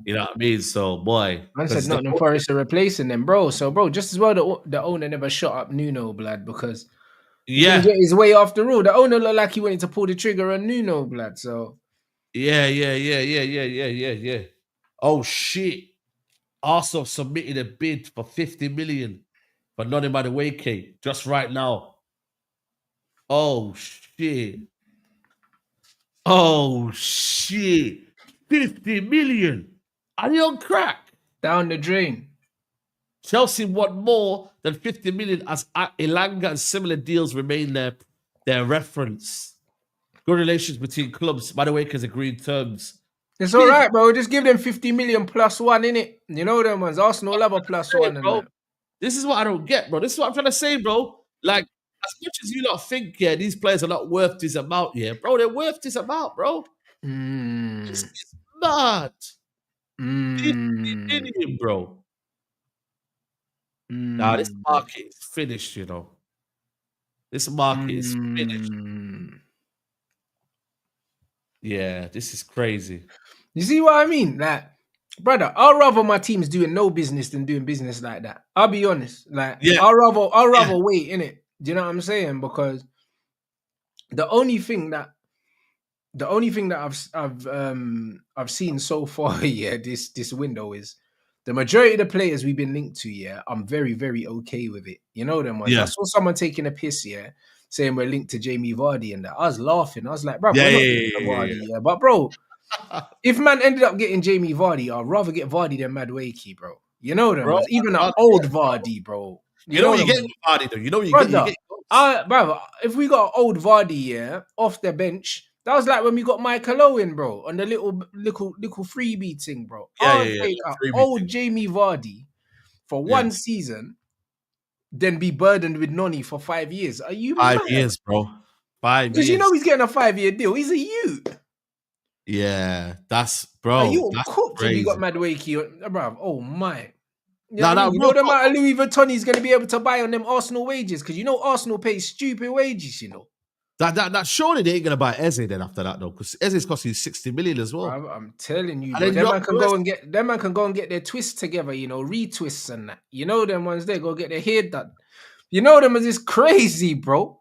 You know what I mean? So, boy. Man said Nottingham Forest are replacing them, bro. So, bro, just as well the owner never shot up Nuno, blood, because He's Yeah. gonna get his way after all. The owner looked like he wanted to pull the trigger on Nuno, blood. So Yeah. Oh shit. Arsenal submitted a bid for 50 million for Noni Madueke just right now. Oh shit. Oh shit. 50 million. Are you on crack? down the drain. Chelsea want more than 50 million as Elanga and similar deals remain their reference. Good relations between clubs. Madueke has agreed terms. It's all right, bro. Just give them 50 million plus one, innit? You know them ones. Arsenal love a plus one and bro. that. This is what I don't get, bro. This is what I'm trying to say, bro. Like, as much as you lot think, yeah, these players are not worth this amount, yeah, bro, they're worth this amount, bro. This is mad. 50 million, bro. Nah, this market is finished, you know. This market is finished. Yeah, this is crazy. You see what I mean? Like, brother, I'd rather my team's doing no business than doing business like that. I'll be honest. Like, Yeah. I'll rather wait, innit? Do you know what I'm saying? Because the only thing that I've seen so far, yeah, this window is the majority of the players we've been linked to, yeah, I'm very, very okay with it. You know them ones. I saw someone taking a piss, yeah, saying we're linked to Jamie Vardy and that. I was laughing. I was like, bro, we're not linked to Vardy, yeah. But bro, if man ended up getting Jamie Vardy, I'd rather get Vardy than Madueke, bro. You know them ones. Even an old Vardy, bro. You know what you get with Vardy, though. You know what you brother, get. Brother, if we got old Vardy, yeah, off the bench, that was like when we got Michael Owen, bro, on the little freebie thing, bro. I'll take old Jamie Vardy for one season, then be burdened with Noni for 5 years. Are you 5 mad? years, bro? 5 years. Because you know he's getting a 5-year deal. He's a youth. Yeah, that's bro. Are you that's cooked crazy. if you got Madueke, bro? Oh my. Yeah, you know the amount of Louis Vuitton he's going to be able to buy on them Arsenal wages, because you know Arsenal pays stupid wages, you know. That surely they ain't gonna buy Eze then after that though, because Eze's costing you 60 million as well. I'm telling you, bro. Them man can go and get their twists together, you know, retwists and that. You know them ones they go get their hair done. You know them as is crazy, bro.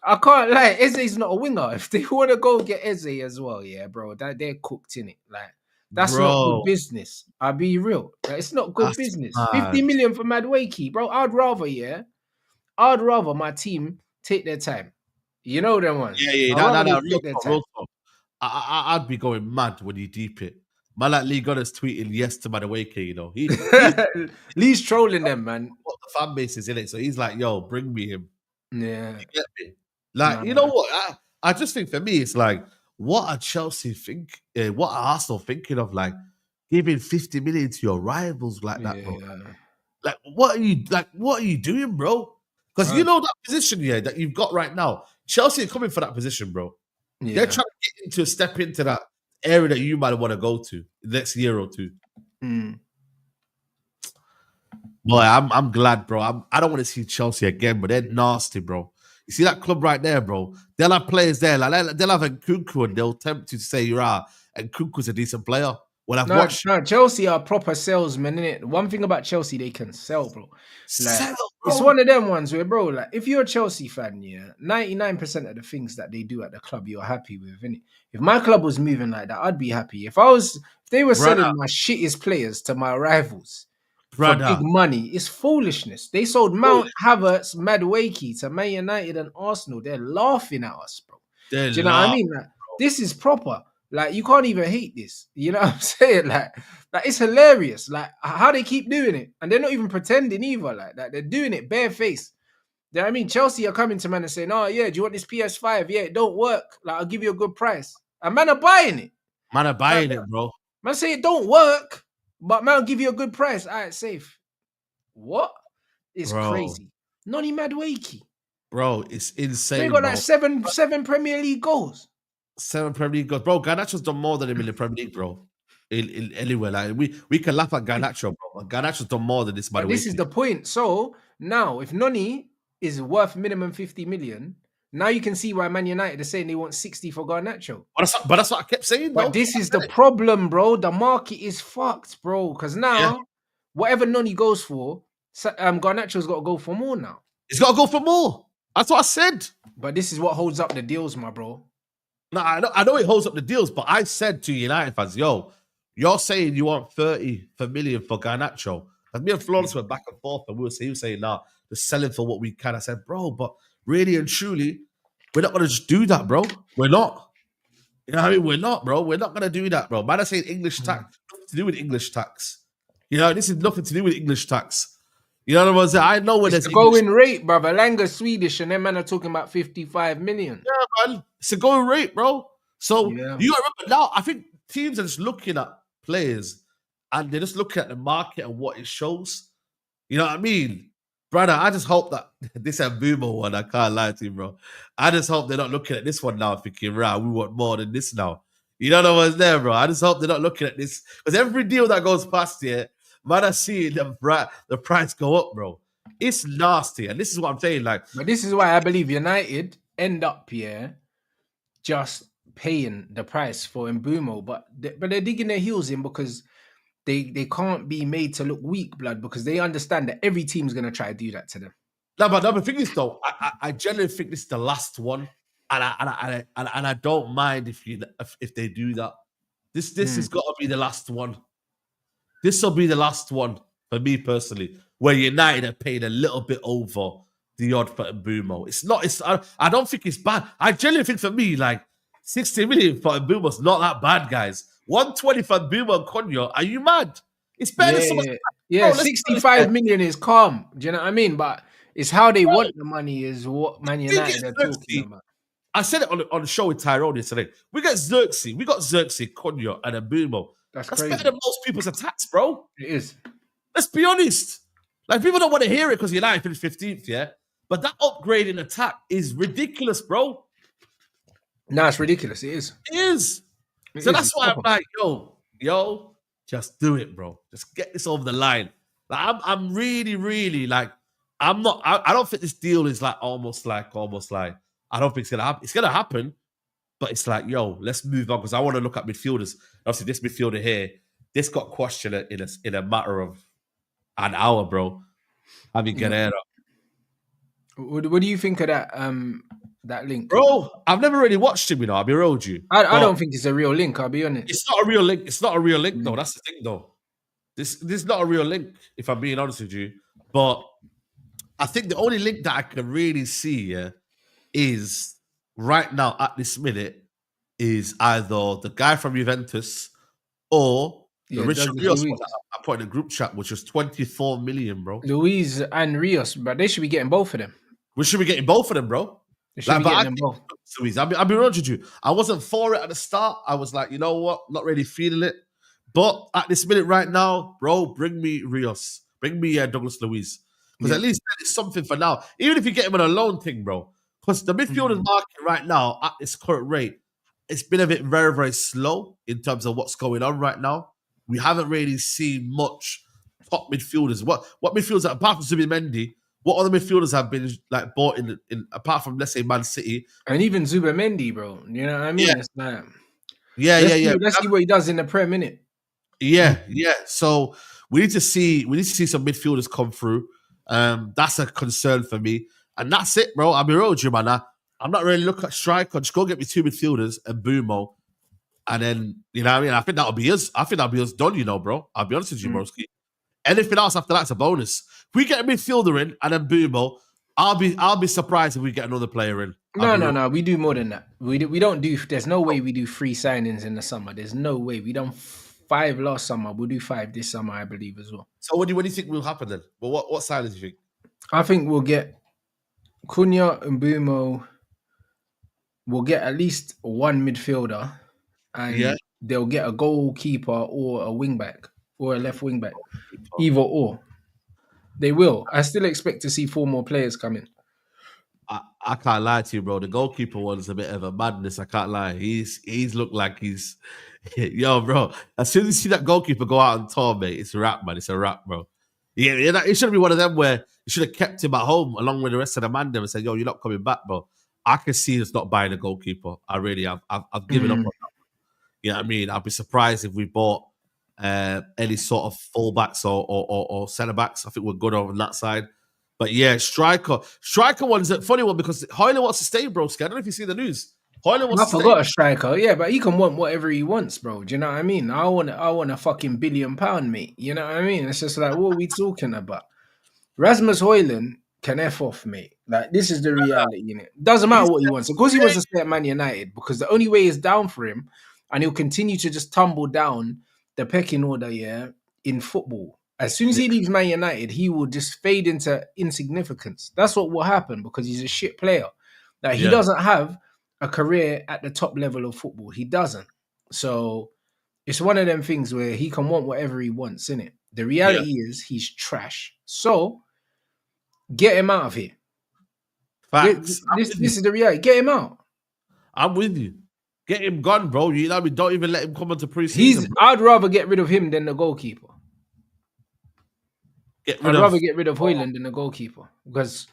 I can't lie. Eze's not a winger. If they want to go get Eze as well, yeah, bro, that they're cooked in it. Like that's not good business. I'll be real. Like, it's not good business. Mad. 50 million for Madueke, bro. I'd rather my team take their time. You know them ones. I'd be going mad when you deep it. Man like Lee Gunner's tweeting yes to Madueke, you know. Lee's trolling them, man. What the fan base is in it. So he's like, yo, bring me him. Yeah. You get me? Like, you know what? I just think for me, it's like, what are Chelsea what are Arsenal thinking of, like, giving 50 million to your rivals like that, bro? Like, what are you doing, bro? Because you know that position here that you've got right now. Chelsea are coming for that position, bro. Yeah. They're trying to step into that area that you might want to go to the next year or two. Boy, I'm glad, bro. I don't want to see Chelsea again, but they're nasty, bro. You see that club right there, bro? They'll have players there. Like they'll have Nkunku and they'll tempt you to say you're out. And Nkunku's a decent player. Well, I've watched. No, Chelsea are proper salesmen, innit? One thing about Chelsea, they can sell, bro. Like, bro. It's one of them ones where, bro, like, if you're a Chelsea fan, yeah, 99% of the things that they do at the club, you're happy with, innit? If my club was moving like that, I'd be happy. If they were selling my shittest players to my rivals for big money, it's foolishness. They sold Mount, Havertz, Madueke to Man United and Arsenal. They're laughing at us, bro. Do you know what I mean? Like, this is proper. Like, you can't even hate this. You know what I'm saying? Like it's hilarious. Like, how they keep doing it. And they're not even pretending either. Like, they're doing it barefaced. You know what I mean? Chelsea are coming to man and saying, oh, yeah, do you want this PS5? Yeah, it don't work. Like, I'll give you a good price. And man are buying it. Man are buying it, bro. Man say it don't work, but man will give you a good price. All right, safe. What? It's crazy. Noni Madueke. Bro, it's insane, They got like seven Premier League goals. 7 Premier League goals. Bro, Garnacho's done more than him in the Premier League, bro. In anywhere. Like, we can laugh at Garnacho, bro. Garnacho's done more than this, by the way. This is the point. So, now, if Noni is worth minimum 50 million, now you can see why Man United are saying they want 60 for Garnacho. But that's what I kept saying, But this is the problem, bro. The market is fucked, bro. Because now, whatever Noni goes for, Garnacho's got to go for more now. He's got to go for more. That's what I said. But this is what holds up the deals, my bro. No, I know it holds up the deals, but I said to United fans, yo, you're saying you want 30 million for Garnacho. And me and Florence were back and forth, and he was saying, nah, they're selling for what we can. I said, bro, but really and truly, we're not going to just do that, bro. We're not. You know what I mean? We're not, bro. We're not going to do that, bro. Man, I saying English tax, nothing to do with English tax. You know, this is nothing to do with English tax. You know what I'm saying? I know when it's there's the going rate, brother. Langa's Swedish, and them man are talking about 55 million. Yeah, man. It's a going rate, bro. So you gotta remember now, I think teams are just looking at players and they're just looking at the market and what it shows. You know what I mean? Brother, I just hope that this Mbeumo one, I can't lie to you, bro. I just hope they're not looking at this one now thinking, right, we want more than this now. You know what's there, bro? I just hope they're not looking at this. Because every deal that goes past here, man, I see the price go up, bro. It's nasty. And this is what I'm saying. Like, but this is why I believe United end up here just paying the price for Mbeumo. But they're digging their heels in because they can't be made to look weak, blood, because they understand that every team's going to try to do that to them. No, but the thing is, though, I genuinely think this is the last one. And I don't mind if they do that. This has got to be the last one. This will be the last one for me personally, where United are paying a little bit over the odd for Mbeumo. It's not. I don't think it's bad. I genuinely think for me, like 60 million for Mbeumo's not that bad, guys. 120 for Mbeumo and Cunha. Are you mad? It's better than so much. Yeah, 65 million is calm. Do you know what I mean? But it's how they want the money is what Man United are talking about. I said it on the show with Tyrone yesterday. We got Xerxes, Cunha, and Mbeumo. That's crazy. Better than most people's attacks, bro. It is. Let's be honest. Like, people don't want to hear it because United finished 15th, yeah? But that upgrade in attack is ridiculous, bro. No, it's ridiculous. It is. It is. So that's why I'm like, yo, just do it, bro. Just get this over the line. Like, I'm really, really, like, I don't think this deal is like almost like, I don't think it's going to happen. It's going to happen, but it's like, yo, let's move on because I want to look at midfielders. Obviously, this midfielder here, this got questioned in a matter of an hour, bro. I mean, Guerrero. What do you think of that link? Bro, I've never really watched him, you know, I'll be real with you. I don't think it's a real link, I'll be honest. It's not a real link. It's not a real link, though. That's the thing, though. This is not a real link, if I'm being honest with you. But I think the only link that I can really see is right now at this minute is either the guy from Juventus or the Richard Rios one that I put in the group chat, which was 24 million, bro. Luis and Rios, but they should be getting both of them. We should be getting both of them, bro. They should be getting them both. I'll be honest with you. I wasn't for it at the start. I was like, you know what? Not really feeling it. But at this minute right now, bro, bring me Rios. Bring me Douglas Luiz. Because at least that is something for now. Even if you get him on a loan thing, bro. Because the midfielders market right now, at its current rate, it's been a bit very, very slow in terms of what's going on right now. We haven't really seen much top midfielders. What midfielders, apart from Zubimendi, what other midfielders have been like bought in apart from, let's say, Man City? And even Zubimendi, bro. You know what I mean? Yeah. It's like, Let's see what he does in the Prem, innit? Yeah. So we need to see some midfielders come through. That's a concern for me. And that's it, bro. I'll be real with you, man. I'm not really looking at striker. Just go get me 2 midfielders and Mbeumo. And then, you know what I mean? I think that'll be us. I think that'll be us done, you know, bro. I'll be honest with you, broski. Anything else after that's a bonus. If we get a midfielder in and then Mbeumo, I'll be surprised if we get another player in. No. We do more than that. We don't do. There's no way we do 3 signings in the summer. There's no way. We done 5 last summer. We'll do 5 this summer, I believe, as well. So what do you think will happen then? Well, what signings do you think? I think we'll get Cunha and Mbeumo. We'll get at least 1 midfielder, and they'll get a goalkeeper or a wing back or a left wing back, either or. They will. I still expect to see 4 more players come in. I can't lie to you, bro. The goalkeeper one's a bit of a madness. I can't lie. He's looked like he's yo, bro. As soon as you see that goalkeeper go out on tour, mate, it's a wrap, man. It's a wrap, bro. Yeah, it should be one of them where you should have kept him at home along with the rest of the man and said, yo, you're not coming back, bro. I can see us not buying a goalkeeper. I really have. I've given up on that. You know what I mean? I'd be surprised if we bought any sort of fullbacks or centre backs. I think we're good on that side. But yeah, striker one's a funny one because Hoyland wants to stay, bro. I don't know if you see the news. Hoyland wants I to forgot stay. a striker. Yeah, but he can want whatever he wants, bro. Do you know what I mean? I want a fucking £1 billion, mate. You know what I mean? It's just like, what are we talking about? Rasmus Hoyland can F off, mate. Like, this is the reality, you know. Doesn't matter what he wants. Of course, he wants to stay at Man United because the only way is down for him, and he'll continue to just tumble down the pecking order, yeah, in football. As soon as he leaves Man United, he will just fade into insignificance. That's what will happen because he's a shit player. Like, he doesn't have a career at the top level of football. He doesn't. So it's one of them things where he can want whatever he wants, innit? The reality is he's trash. So get him out of here. Facts. This is the reality. Get him out. I'm with you. Get him gone, bro. You know what I mean? Don't even let him come onto preseason, bro. I'd rather get rid of him than the goalkeeper. I'd rather get rid of Hoyland than the goalkeeper because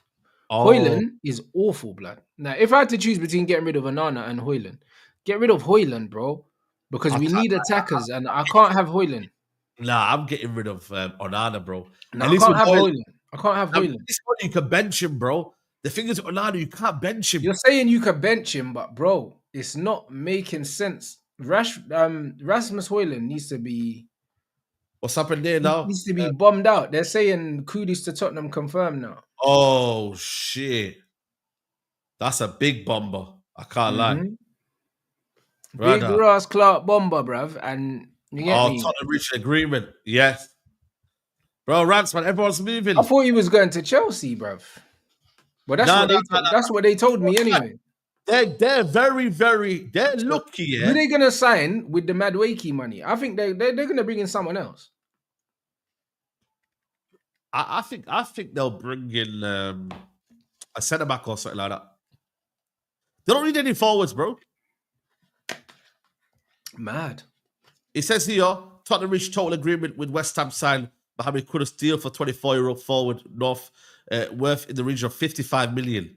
Hoyland is awful, blood. Now, if I had to choose between getting rid of Onana and Hoyland, get rid of Hoyland, bro, because we need attackers, and I can't have Hoyland. Nah, I'm getting rid of Onana, bro. No, I can't have Hoyland. I can't have Hoyland. This one you can bench him, bro. The thing is, Onana, you can't bench him. You're saying you can bench him, but bro, it's not making sense. Rasmus Hoyland needs to be. What's happened there now? Needs to be bombed out. They're saying Kudus to Tottenham confirmed now. Oh shit, that's a big bomber. I can't lie. Big Ross Clark bomber, bruv, and you get me. Tottenham reached an agreement. Yes, bro. Rants, man, everyone's moving. I thought he was going to Chelsea, bruv. But that's what they told me anyway. They're very, very. They're lucky. Yeah. Who are they gonna sign with the Madueke money? I think they're gonna bring in someone else. I think they'll bring in a centre back or something like that. They don't need any forwards, bro. Mad. It says here, Tottenham reached total agreement with West Ham sign Mohamed Kudus deal for 24-year-old forward North, worth in the region of 55 million.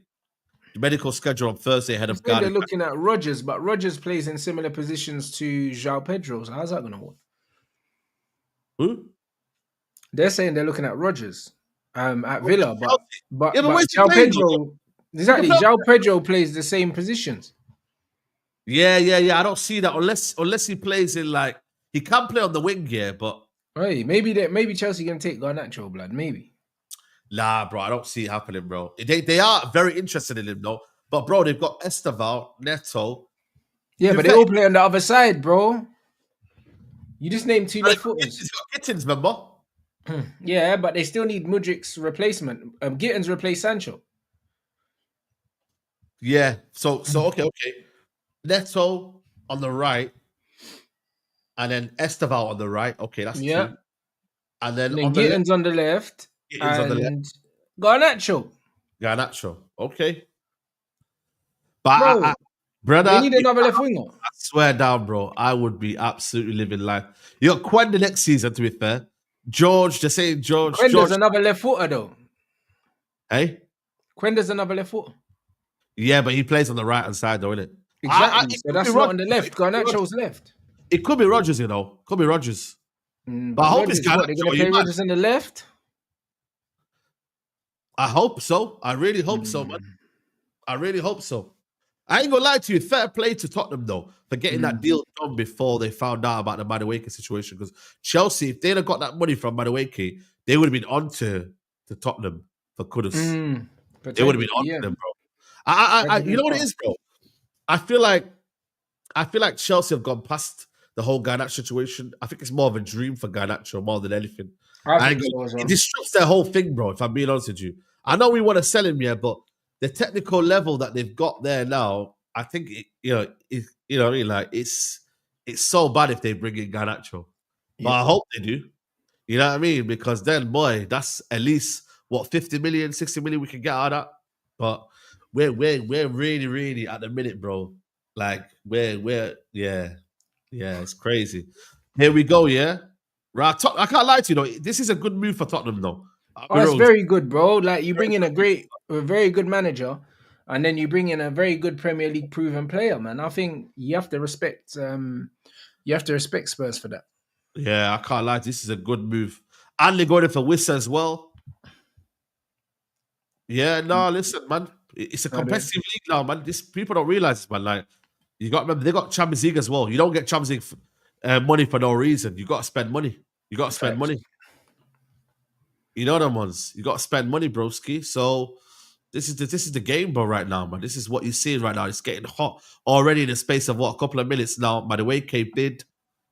The medical schedule on Thursday ahead of They're looking at Rodgers, but Rodgers plays in similar positions to João Pedro. So how's that going to work? Who? They're saying they're looking at Rodgers at Villa, but João Pedro, exactly. João Pedro plays the same positions. Yeah. I don't see that unless he plays in like he can play on the wing, yeah, but hey, maybe Chelsea can take Garnacho, blood, maybe. Nah, bro, I don't see it happening, bro. They are very interested in him, though. But bro, they've got Esteval, Neto. Yeah, but they all play on the other side, bro. You just named two left footers. He's got Gittins, remember? Yeah, but they still need Mudrik's replacement. Gittins replaced Sancho. Yeah. So okay. Neto on the right, and then Esteval on the right. Okay, that's two. And then on Gittins on the left. And Garnacho. Okay. But brother, they need another left winger. I swear down, bro. I would be absolutely living life. You got Quenda next season, to be fair. George, they're saying George. Quenda's another left footer, though. Hey? Quenda's another left footer. Yeah, but he plays on the right hand side, though, isn't it? Exactly. So that's not on the left. Garnacho's left. It could be Rodgers, you know. Could be Rodgers. But I hope it's Garnacho. They're going to play Rodgers on the left? I hope so. I really hope so, man. I really hope so. I ain't gonna lie to you. Fair play to Tottenham, though, for getting that deal done before they found out about the Madueke situation. Because Chelsea, if they'd have got that money from Madueke, they would have been on to Tottenham for Kudus. They would have been on to them, bro. You know what it is, bro? I feel like Chelsea have gone past the whole Garnacho situation. I think it's more of a dream for Garnacho more than anything. It disrupts their whole thing, bro, if I'm being honest with you. I know we want to sell him, yeah, but the technical level that they've got there now, I think, you know what I mean? Like, it's so bad if they bring in Garnacho. But I hope they do. You know what I mean? Because then, boy, that's at least, 50 million, 60 million we can get out of that. But we're really, really at the minute, bro. Like, it's crazy. Here we go, yeah? Right, I can't lie to you, this is a good move for Tottenham, though. It's very good, bro. Like, you bring in a very good manager, and then you bring in a very good Premier League proven player, man. I think you have to respect Spurs for that. Yeah, I can't lie. This is a good move. And they got it for Wissa as well. Yeah, no, listen, man. It's a competitive league now, man. This people don't realize this, man. Like, you got to remember, they got Champions League as well. You don't get Champions League money for no reason. You got to spend money. You got to spend money. You know them ones. You got to spend money, broski. So this is the game, bro. Right now, man. This is what you're seeing right now. It's getting hot already in the space of a couple of minutes now. Madueke bid,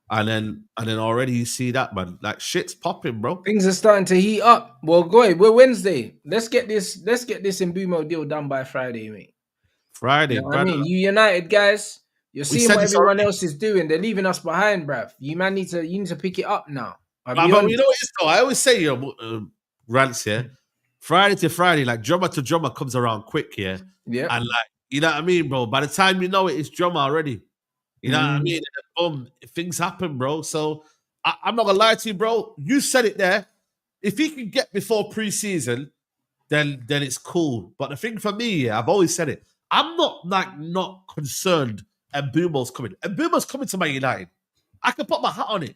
and then already you see that, man. Like shit's popping, bro. Things are starting to heat up. Well, go ahead. We're Wednesday. Let's get this Mbeumo deal done by Friday, mate. Friday, You know what I mean? You United guys, you're seeing what everyone else is doing. They're leaving us behind, bruv. You need to pick it up now. But you know what it is, though? I always say, Rants, yeah. Friday to Friday, like drummer to drummer comes around quick, yeah. Yeah. And like, you know what I mean, bro? By the time you know it, it's drummer already. You know what I mean? And boom, things happen, bro. So I'm not gonna lie to you, bro. You said it there. If he can get before preseason, then it's cool. But the thing for me, yeah, I've always said it. I'm not concerned. Mbeumo's coming. Mbeumo's coming to Man United. I can put my hat on it.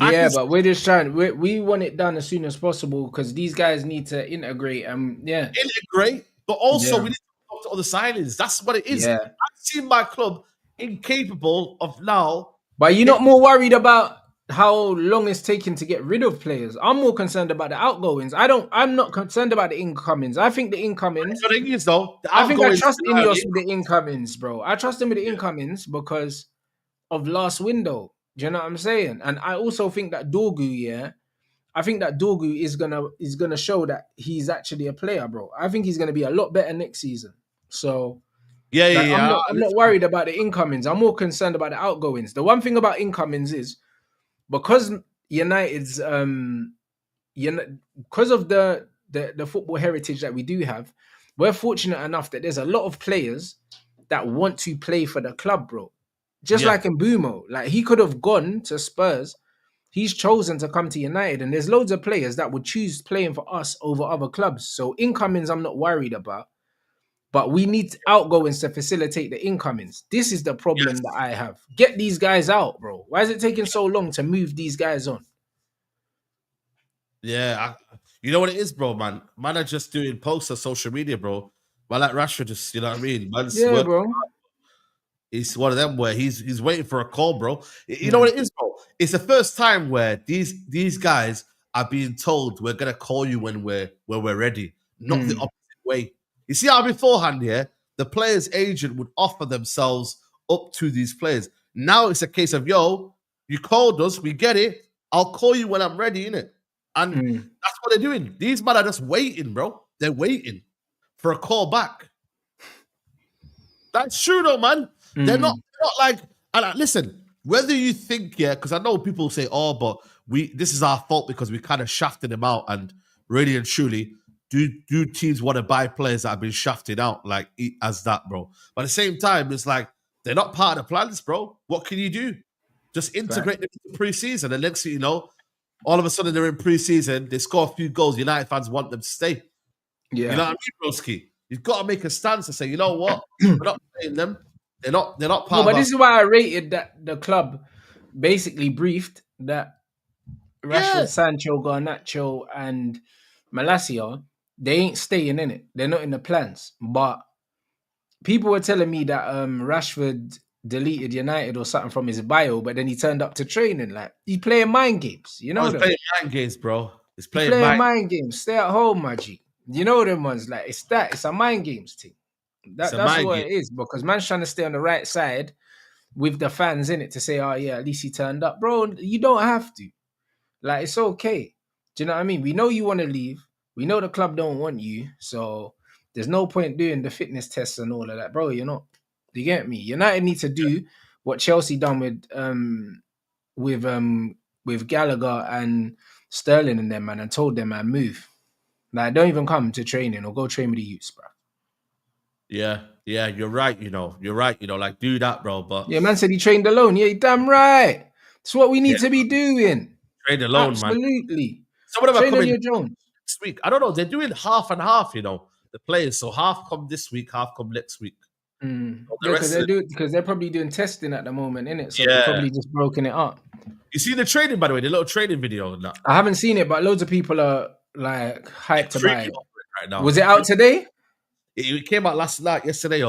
Yeah, but we're just trying. We want it done as soon as possible because these guys need to integrate. Integrate, but also we need to talk to other signings. That's what it is. Yeah. I've seen my club incapable of now. But you're not more worried about how long it's taking to get rid of players. I'm more concerned about the outgoings. I'm not concerned about the incomings. I think the incomings. The thing is, though, I think I trust Ineos with the incomings, bro. I trust him with the incomings because of last window. Do you know what I'm saying? And I also think that Dorgu, I think that Dorgu is gonna show that he's actually a player, bro. I think he's gonna be a lot better next season. So I'm not worried about the incomings. I'm more concerned about the outgoings. The one thing about incomings is because United's because of the football heritage that we do have, we're fortunate enough that there's a lot of players that want to play for the club, bro. Just like Mbeumo, like he could have gone to Spurs. He's chosen to come to United, and there's loads of players that would choose playing for us over other clubs. So incomings, I'm not worried about, but we need outgoings to facilitate the incomings. This is the problem that I have. Get these guys out, bro. Why is it taking so long to move these guys on? Yeah, you know what it is, bro, man. Man are just doing posts on social media, bro. Man, like Rashford, just you know what I mean. Bro. He's one of them where he's waiting for a call, bro. You know what it is, bro? It's the first time where these guys are being told we're gonna call you when we're ready, not the opposite way. You see how beforehand, the player's agent would offer themselves up to these players. Now it's a case of, yo, you called us, we get it. I'll call you when I'm ready, innit? And that's what they're doing. These men are just waiting, bro. They're waiting for a call back. That's true, though, man. They're not like. And listen, whether you think, because I know people say, "Oh, but this is our fault because we kind of shafted them out." And really and truly, do teams want to buy players that have been shafted out like as that, bro? But at the same time, it's like they're not part of the plans, bro. What can you do? Just integrate them into preseason, and next thing you know, all of a sudden they're in preseason. They score a few goals. United fans want them to stay. Yeah, you know what I mean, broski? You've got to make a stance and say, you know what, we're not playing them. They're not part. No, but this is why I rated that the club basically briefed that Rashford, Sancho, Garnacho, and Malacia, they ain't staying in it. They're not in the plans. But people were telling me that Rashford deleted United or something from his bio, but then he turned up to training. Like he's playing mind games. You know, he's playing mind games, bro. He's playing mind games. Stay at home, my G. You know them ones. Like it's a mind games thing. That's what it is, because man's trying to stay on the right side with the fans in it to say, oh yeah, at least he turned up. Bro, you don't have to. Like, it's okay. Do you know what I mean? We know you want to leave. We know the club don't want you. So there's no point doing the fitness tests and all of that. Bro, you're not. You get me? United need to do what Chelsea done with Gallagher and Sterling and them, man, and told them, man, move. Like, don't even come to training or go train with the youths, bro. Yeah, you're right. Like do that, bro. But yeah, man said he trained alone. Yeah, damn right. That's what we need to be doing. Train alone, absolutely. Some of them are coming Jones next week. I don't know. They're doing half and half. You know, the players. So half come this week, half come next week. Because they're probably doing testing at the moment, innit? So they're probably just broken it up. You see the training, by the way, the little training video. I haven't seen it, but loads of people are like hyped about it. right now. Was it out today? It came out last night, yesterday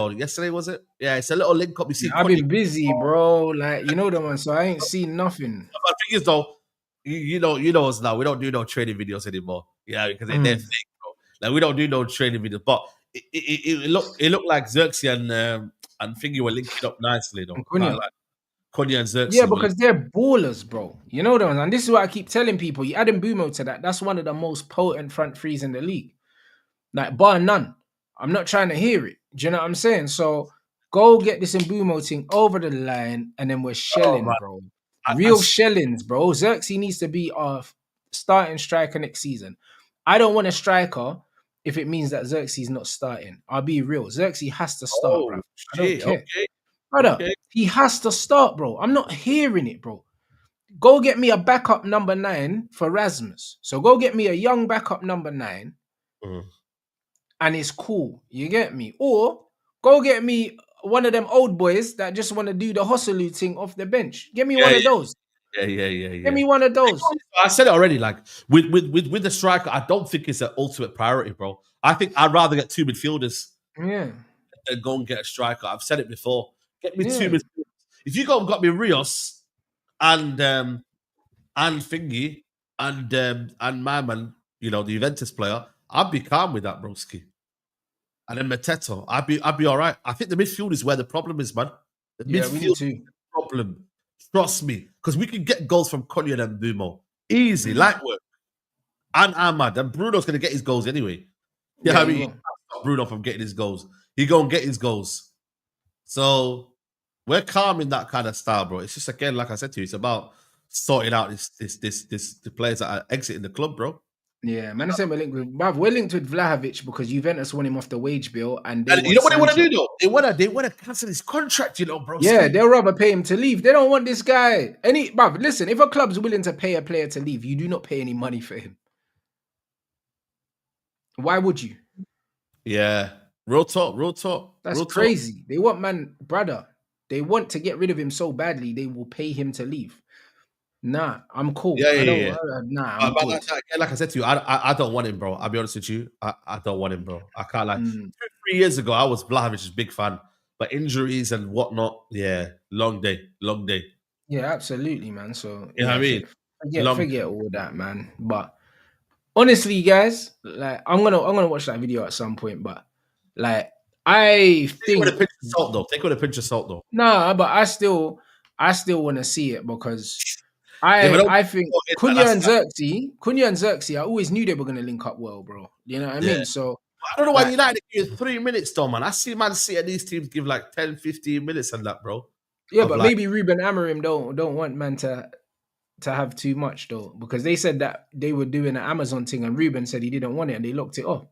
was it? Yeah, it's a little link up. You see, I've been busy, bro. Like, you know the one, so I ain't seen nothing. But the thing is, though, you know us now. We don't do no training videos anymore. Yeah, because they're fake, bro. Like we don't do no training videos. But it looked like Xerxes and Thingy were linking up nicely, though. Like Konya and Xerxes. Yeah, because they're ballers, bro. You know the ones, and this is what I keep telling people. You add Mbeumo to that, that's one of the most potent front threes in the league. Like, bar none. I'm not trying to hear it. Do you know what I'm saying? So go get this Mbeumo thing over the line, and then we're shelling, bro. Real shellings, bro. Xerxes needs to be our starting striker next season. I don't want a striker if it means that Xerxes not starting. I'll be real. Xerxes has to start, bro. I don't care. Okay. Brother, he has to start, bro. I'm not hearing it, bro. Go get me a backup number 9 for Rasmus. So go get me a young backup number 9. And it's cool. You get me? Or go get me one of them old boys that just want to do the hustle thing off the bench. Get me one of those. Yeah. Give me one of those. I said it already. Like with the striker, I don't think it's an ultimate priority, bro. I think I'd rather get 2 midfielders. Yeah. Than go and get a striker. I've said it before. Get me 2 midfielders. If you go and got me Rios and Thingy and my man, you know, the Juventus player, I'd be calm with that, broski. And then Mateto, I'd be all right. I think the midfield is where the problem is, man. The midfield is the problem. Trust me. Because we can get goals from Konya and Mbeumo. Easy, light work. And Ahmad. And Bruno's going to get his goals anyway. You know what I mean? Stop Bruno from getting his goals. He go and get his goals. So we're calm in that kind of style, bro. It's just, again, like I said to you, it's about sorting out the players that are exiting the club, bro. Yeah, man. I said we're linked with Vlahovic because Juventus want him off the wage bill, and you know what they want to do though? They want to cancel his contract, you know, bro. Yeah, they'll rather pay him to leave. They don't want this guy. Listen, if a club's willing to pay a player to leave, you do not pay any money for him. Why would you? Yeah, real talk. That's crazy. They want brother. They want to get rid of him so badly they will pay him to leave. Nah, I'm cool. Yeah. I'm cool. Like I said to you, I don't want him, bro. I'll be honest with you. I don't want him, bro. I can't lie. 2-3 years ago, I was Vlahovic's big fan. But injuries and whatnot, yeah, long day. Yeah, absolutely, man. So you know what I mean? Forget all that, man. But honestly, guys, like I'm gonna watch that video at some point. But like I think take it with a pinch of salt, though. Nah, but I still want to see it because I think Konya and Xerxes, I always knew they were gonna link up well, bro. You know what I mean? So I don't know why United give 3 minutes, though, man. I see Man City these teams give like 10, 15 minutes and that, bro. Yeah, but maybe Ruben Amorim don't want man to have too much though, because they said that they were doing an Amazon thing and Ruben said he didn't want it and they locked it off.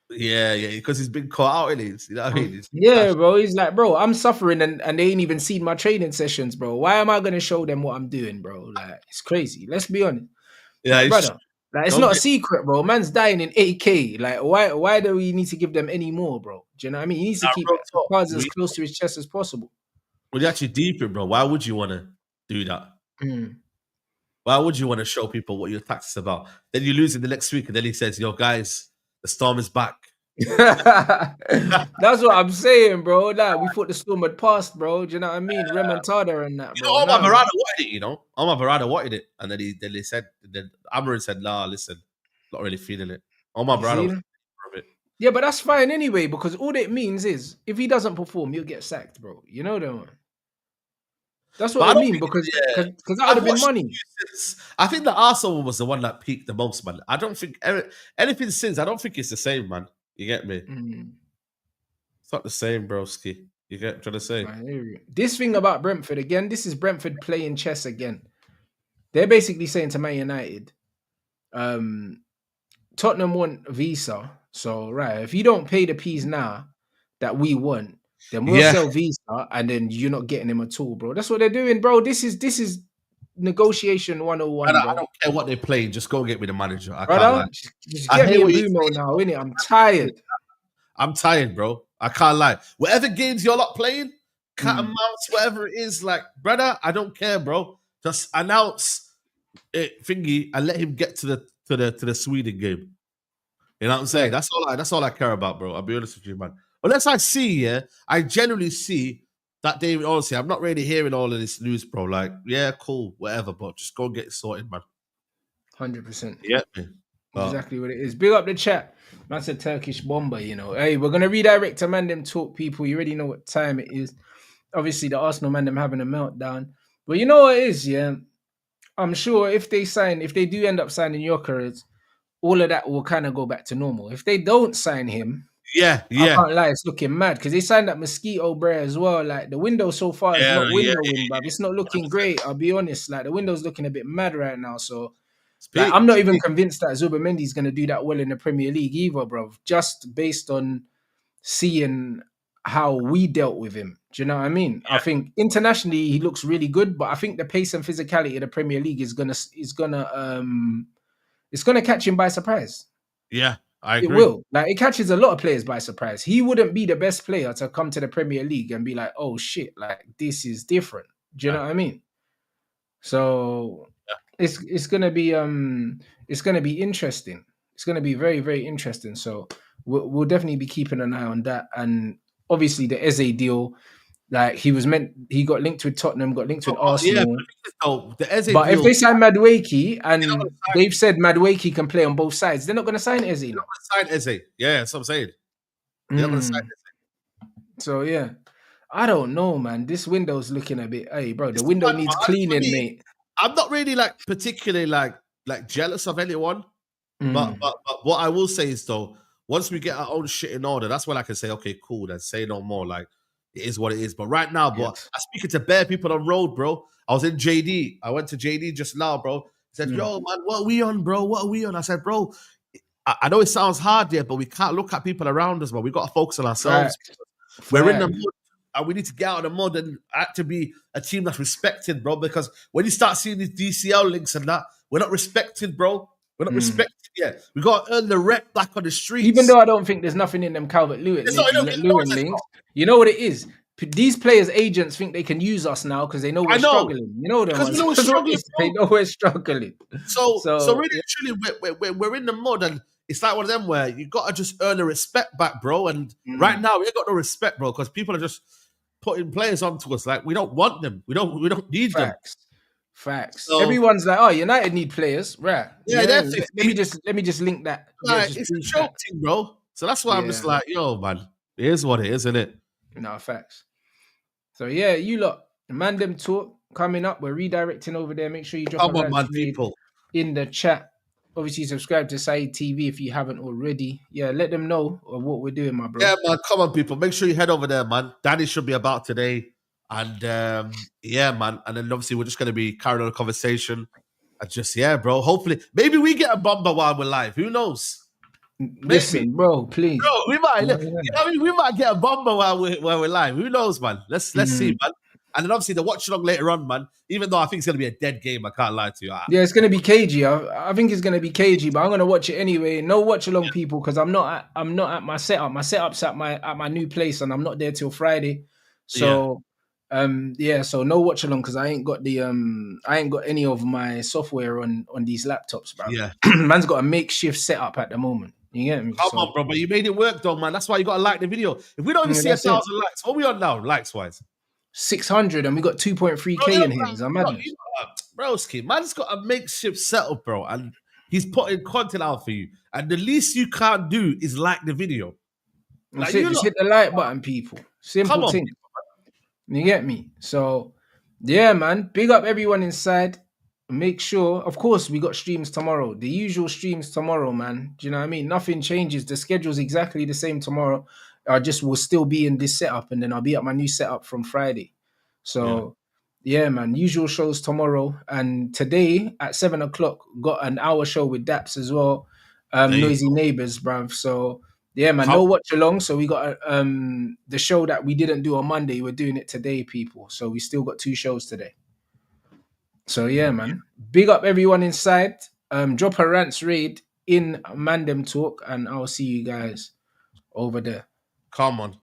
Yeah, because he's been caught out in it. You know what I mean? Yeah, bro. He's like, bro, I'm suffering and they ain't even seen my training sessions, bro. Why am I gonna show them what I'm doing, bro? Like, it's crazy. Let's be honest. Yeah, like, brother. Like, it's not a secret, bro. Man's dying in 8K. Like, why do we need to give them any more, bro? Do you know what I mean? He needs to keep cards as close to his chest as possible. Well, you actually deep it, bro. Why would you want to do that? Why would you want to show people what your tactics is about? Then you lose in the next week, and then he says, "Yo, guys, the storm is back." That's what I'm saying, bro. Like, we thought the storm had passed, bro. Do you know what I mean? Remontada and that, bro. You know, Omar Barada wanted it, you know. Omar Barada wanted it. And then Amarin said, nah, listen, not really feeling it. Omar Barada was it. Yeah, but that's fine anyway, because all it means is if he doesn't perform, he'll get sacked, bro. You know that one. That's what I mean, because that would have been money. I think the Arsenal was the one that peaked the most, man. I don't think anything since, I don't think it's the same, man. You get me? It's not the same, broski. You get what I'm trying to say? This thing about Brentford, again, this is Brentford playing chess again. They're basically saying to Man United, Tottenham want Visa. So, right, if you don't pay the P's now that we want, then we'll sell Visa and then you're not getting him at all, bro. That's what they're doing, bro. This is negotiation 101, bro. I don't care what they're playing. Just go get me the manager. I can't lie. Just get me Mbeumo now, innit? I'm tired. I'm tired, bro. I can't lie. Whatever games you're not playing, cat and mouse, whatever it is, like, brother, I don't care, bro. Just announce it, thingy, and let him get to the Sweden game. You know what I'm saying? That's all I care about, bro. I'll be honest with you, man. Unless I see, I generally see that David, honestly, I'm not really hearing all of this news, bro. Like, yeah, cool, whatever, but just go and get it sorted, man. 100%. Yeah, man. Exactly what it is. Big up the chat. That's a Turkish bomber, you know. Hey, we're gonna redirect to Mandem Talk, people. You already know what time it is. Obviously, the Arsenal Mandem having a meltdown. But you know what it is, yeah. I'm sure if they do end up signing Jokeres, all of that will kind of go back to normal. If they don't sign him, yeah, I can't lie, it's looking mad because they signed that Mosquito Bray as well. Like the window so far is not windowing, but it's not looking great. I'll be honest. Like the window's looking a bit mad right now. So like I'm not even convinced that Zubamendi's gonna do that well in the Premier League either, bro. Just based on seeing how we dealt with him. Do you know what I mean? I think internationally he looks really good, but I think the pace and physicality of the Premier League is gonna catch him by surprise. Yeah, I agree. It will. Like it catches a lot of players by surprise. He wouldn't be the best player to come to the Premier League and be like, "Oh shit, like this is different." Do you know what I mean? So it's gonna be interesting. It's gonna be very, very interesting. So we'll definitely be keeping an eye on that. And obviously the Eze deal, like he got linked with Tottenham, got linked with Arsenal. The Eze but deal, if they sign Madueke and they've said Madueke can play on both sides, they're not going to sign Eze. They're not going to sign Eze. Yeah, that's what I'm saying. They're not going to sign Eze. So yeah, I don't know, man. This window's looking a bit. Hey, bro, the window needs cleaning, mate. I'm not really particularly jealous of anyone, but what I will say is though, once we get our own shit in order, that's when I can say, okay, cool, then say no more. Like it is what it is. But right now, I'm speaking to bare people on road, bro. I was in JD. I went to JD just now, bro. He said, yo, man, what are we on, bro? What are we on? I said, bro, I know it sounds hard there, but we can't look at people around us, man. We got to focus on ourselves. We're in the mud, and we need to get out of the mud and act to be a team that's respected, bro. Because when you start seeing these DCL links and that, we're not respected, bro. We're not respected yet. We got to earn the rep back on the streets. Even though I don't think there's nothing in them Calvert-Lewin links. You know what it is? These players' agents think they can use us now because they know we're struggling. You know them ones. They know we're struggling. So really, truly, we're in the mud, and it's like one of them where you got to just earn the respect back, bro. And right now, we ain't got no respect, bro, because people are just putting players onto us like we don't want them. We don't need them. Facts. So, everyone's like, oh, United need players, right? Yeah, let me just link that. Like, it's a joke thing, bro. So that's why I'm just like, yo, man, it is what it is, isn't it? No, facts. So yeah, you lot, Mandem Talk coming up. We're redirecting over there. Make sure you drop a rant people in the chat. Obviously, subscribe to Saeed TV if you haven't already. Yeah, let them know what we're doing, my bro. Yeah, man, come on, people. Make sure you head over there, man. Danny should be about today. And yeah, man. And then obviously we're just going to be carrying on a conversation. And just, yeah, bro. Hopefully, maybe we get a bomber while we're live. Who knows? Listen, bro, please. Bro, we might, we might get a bomber while we're live. Who knows, man? Let's see, man. And then obviously the watch along later on, man. Even though I think it's gonna be a dead game, I can't lie to you. Yeah, it's gonna be cagey. I think it's gonna be cagey, but I'm gonna watch it anyway. No watch along, people, because I'm not at my setup. My setup's at my new place, and I'm not there till Friday. So so no watch along because I ain't got any of my software on these laptops, bro. Yeah, man's got a makeshift setup at the moment. You get me? Come on, bro, but you made it work, though, man. That's why you gotta like the video. If we don't even see 1,000 likes, what are we on now, likes wise? 600, and we got 2.3K in here. Is that madness? Broski, man's got a makeshift setup, bro, and he's putting content out for you. And the least you can't do is like the video. Just hit the like button, people. Simple thing. You get me? So, yeah, man. Big up everyone inside. Make sure, of course, we got streams tomorrow. The usual streams tomorrow, man. Do you know what I mean? Nothing changes. The schedule's exactly the same tomorrow. I just will still be in this setup, and then I'll be at my new setup from Friday. So, yeah man. Usual shows tomorrow, and today at 7:00 got an hour show with Daps as well. Noisy Neighbors, bruv. So. Yeah, man, no watch along. So we got the show that we didn't do on Monday. We're doing it today, people. So we still got 2 shows today. So yeah, man. Big up everyone inside. Drop a Rants raid in Mandem Talk, and I'll see you guys over there. Come on.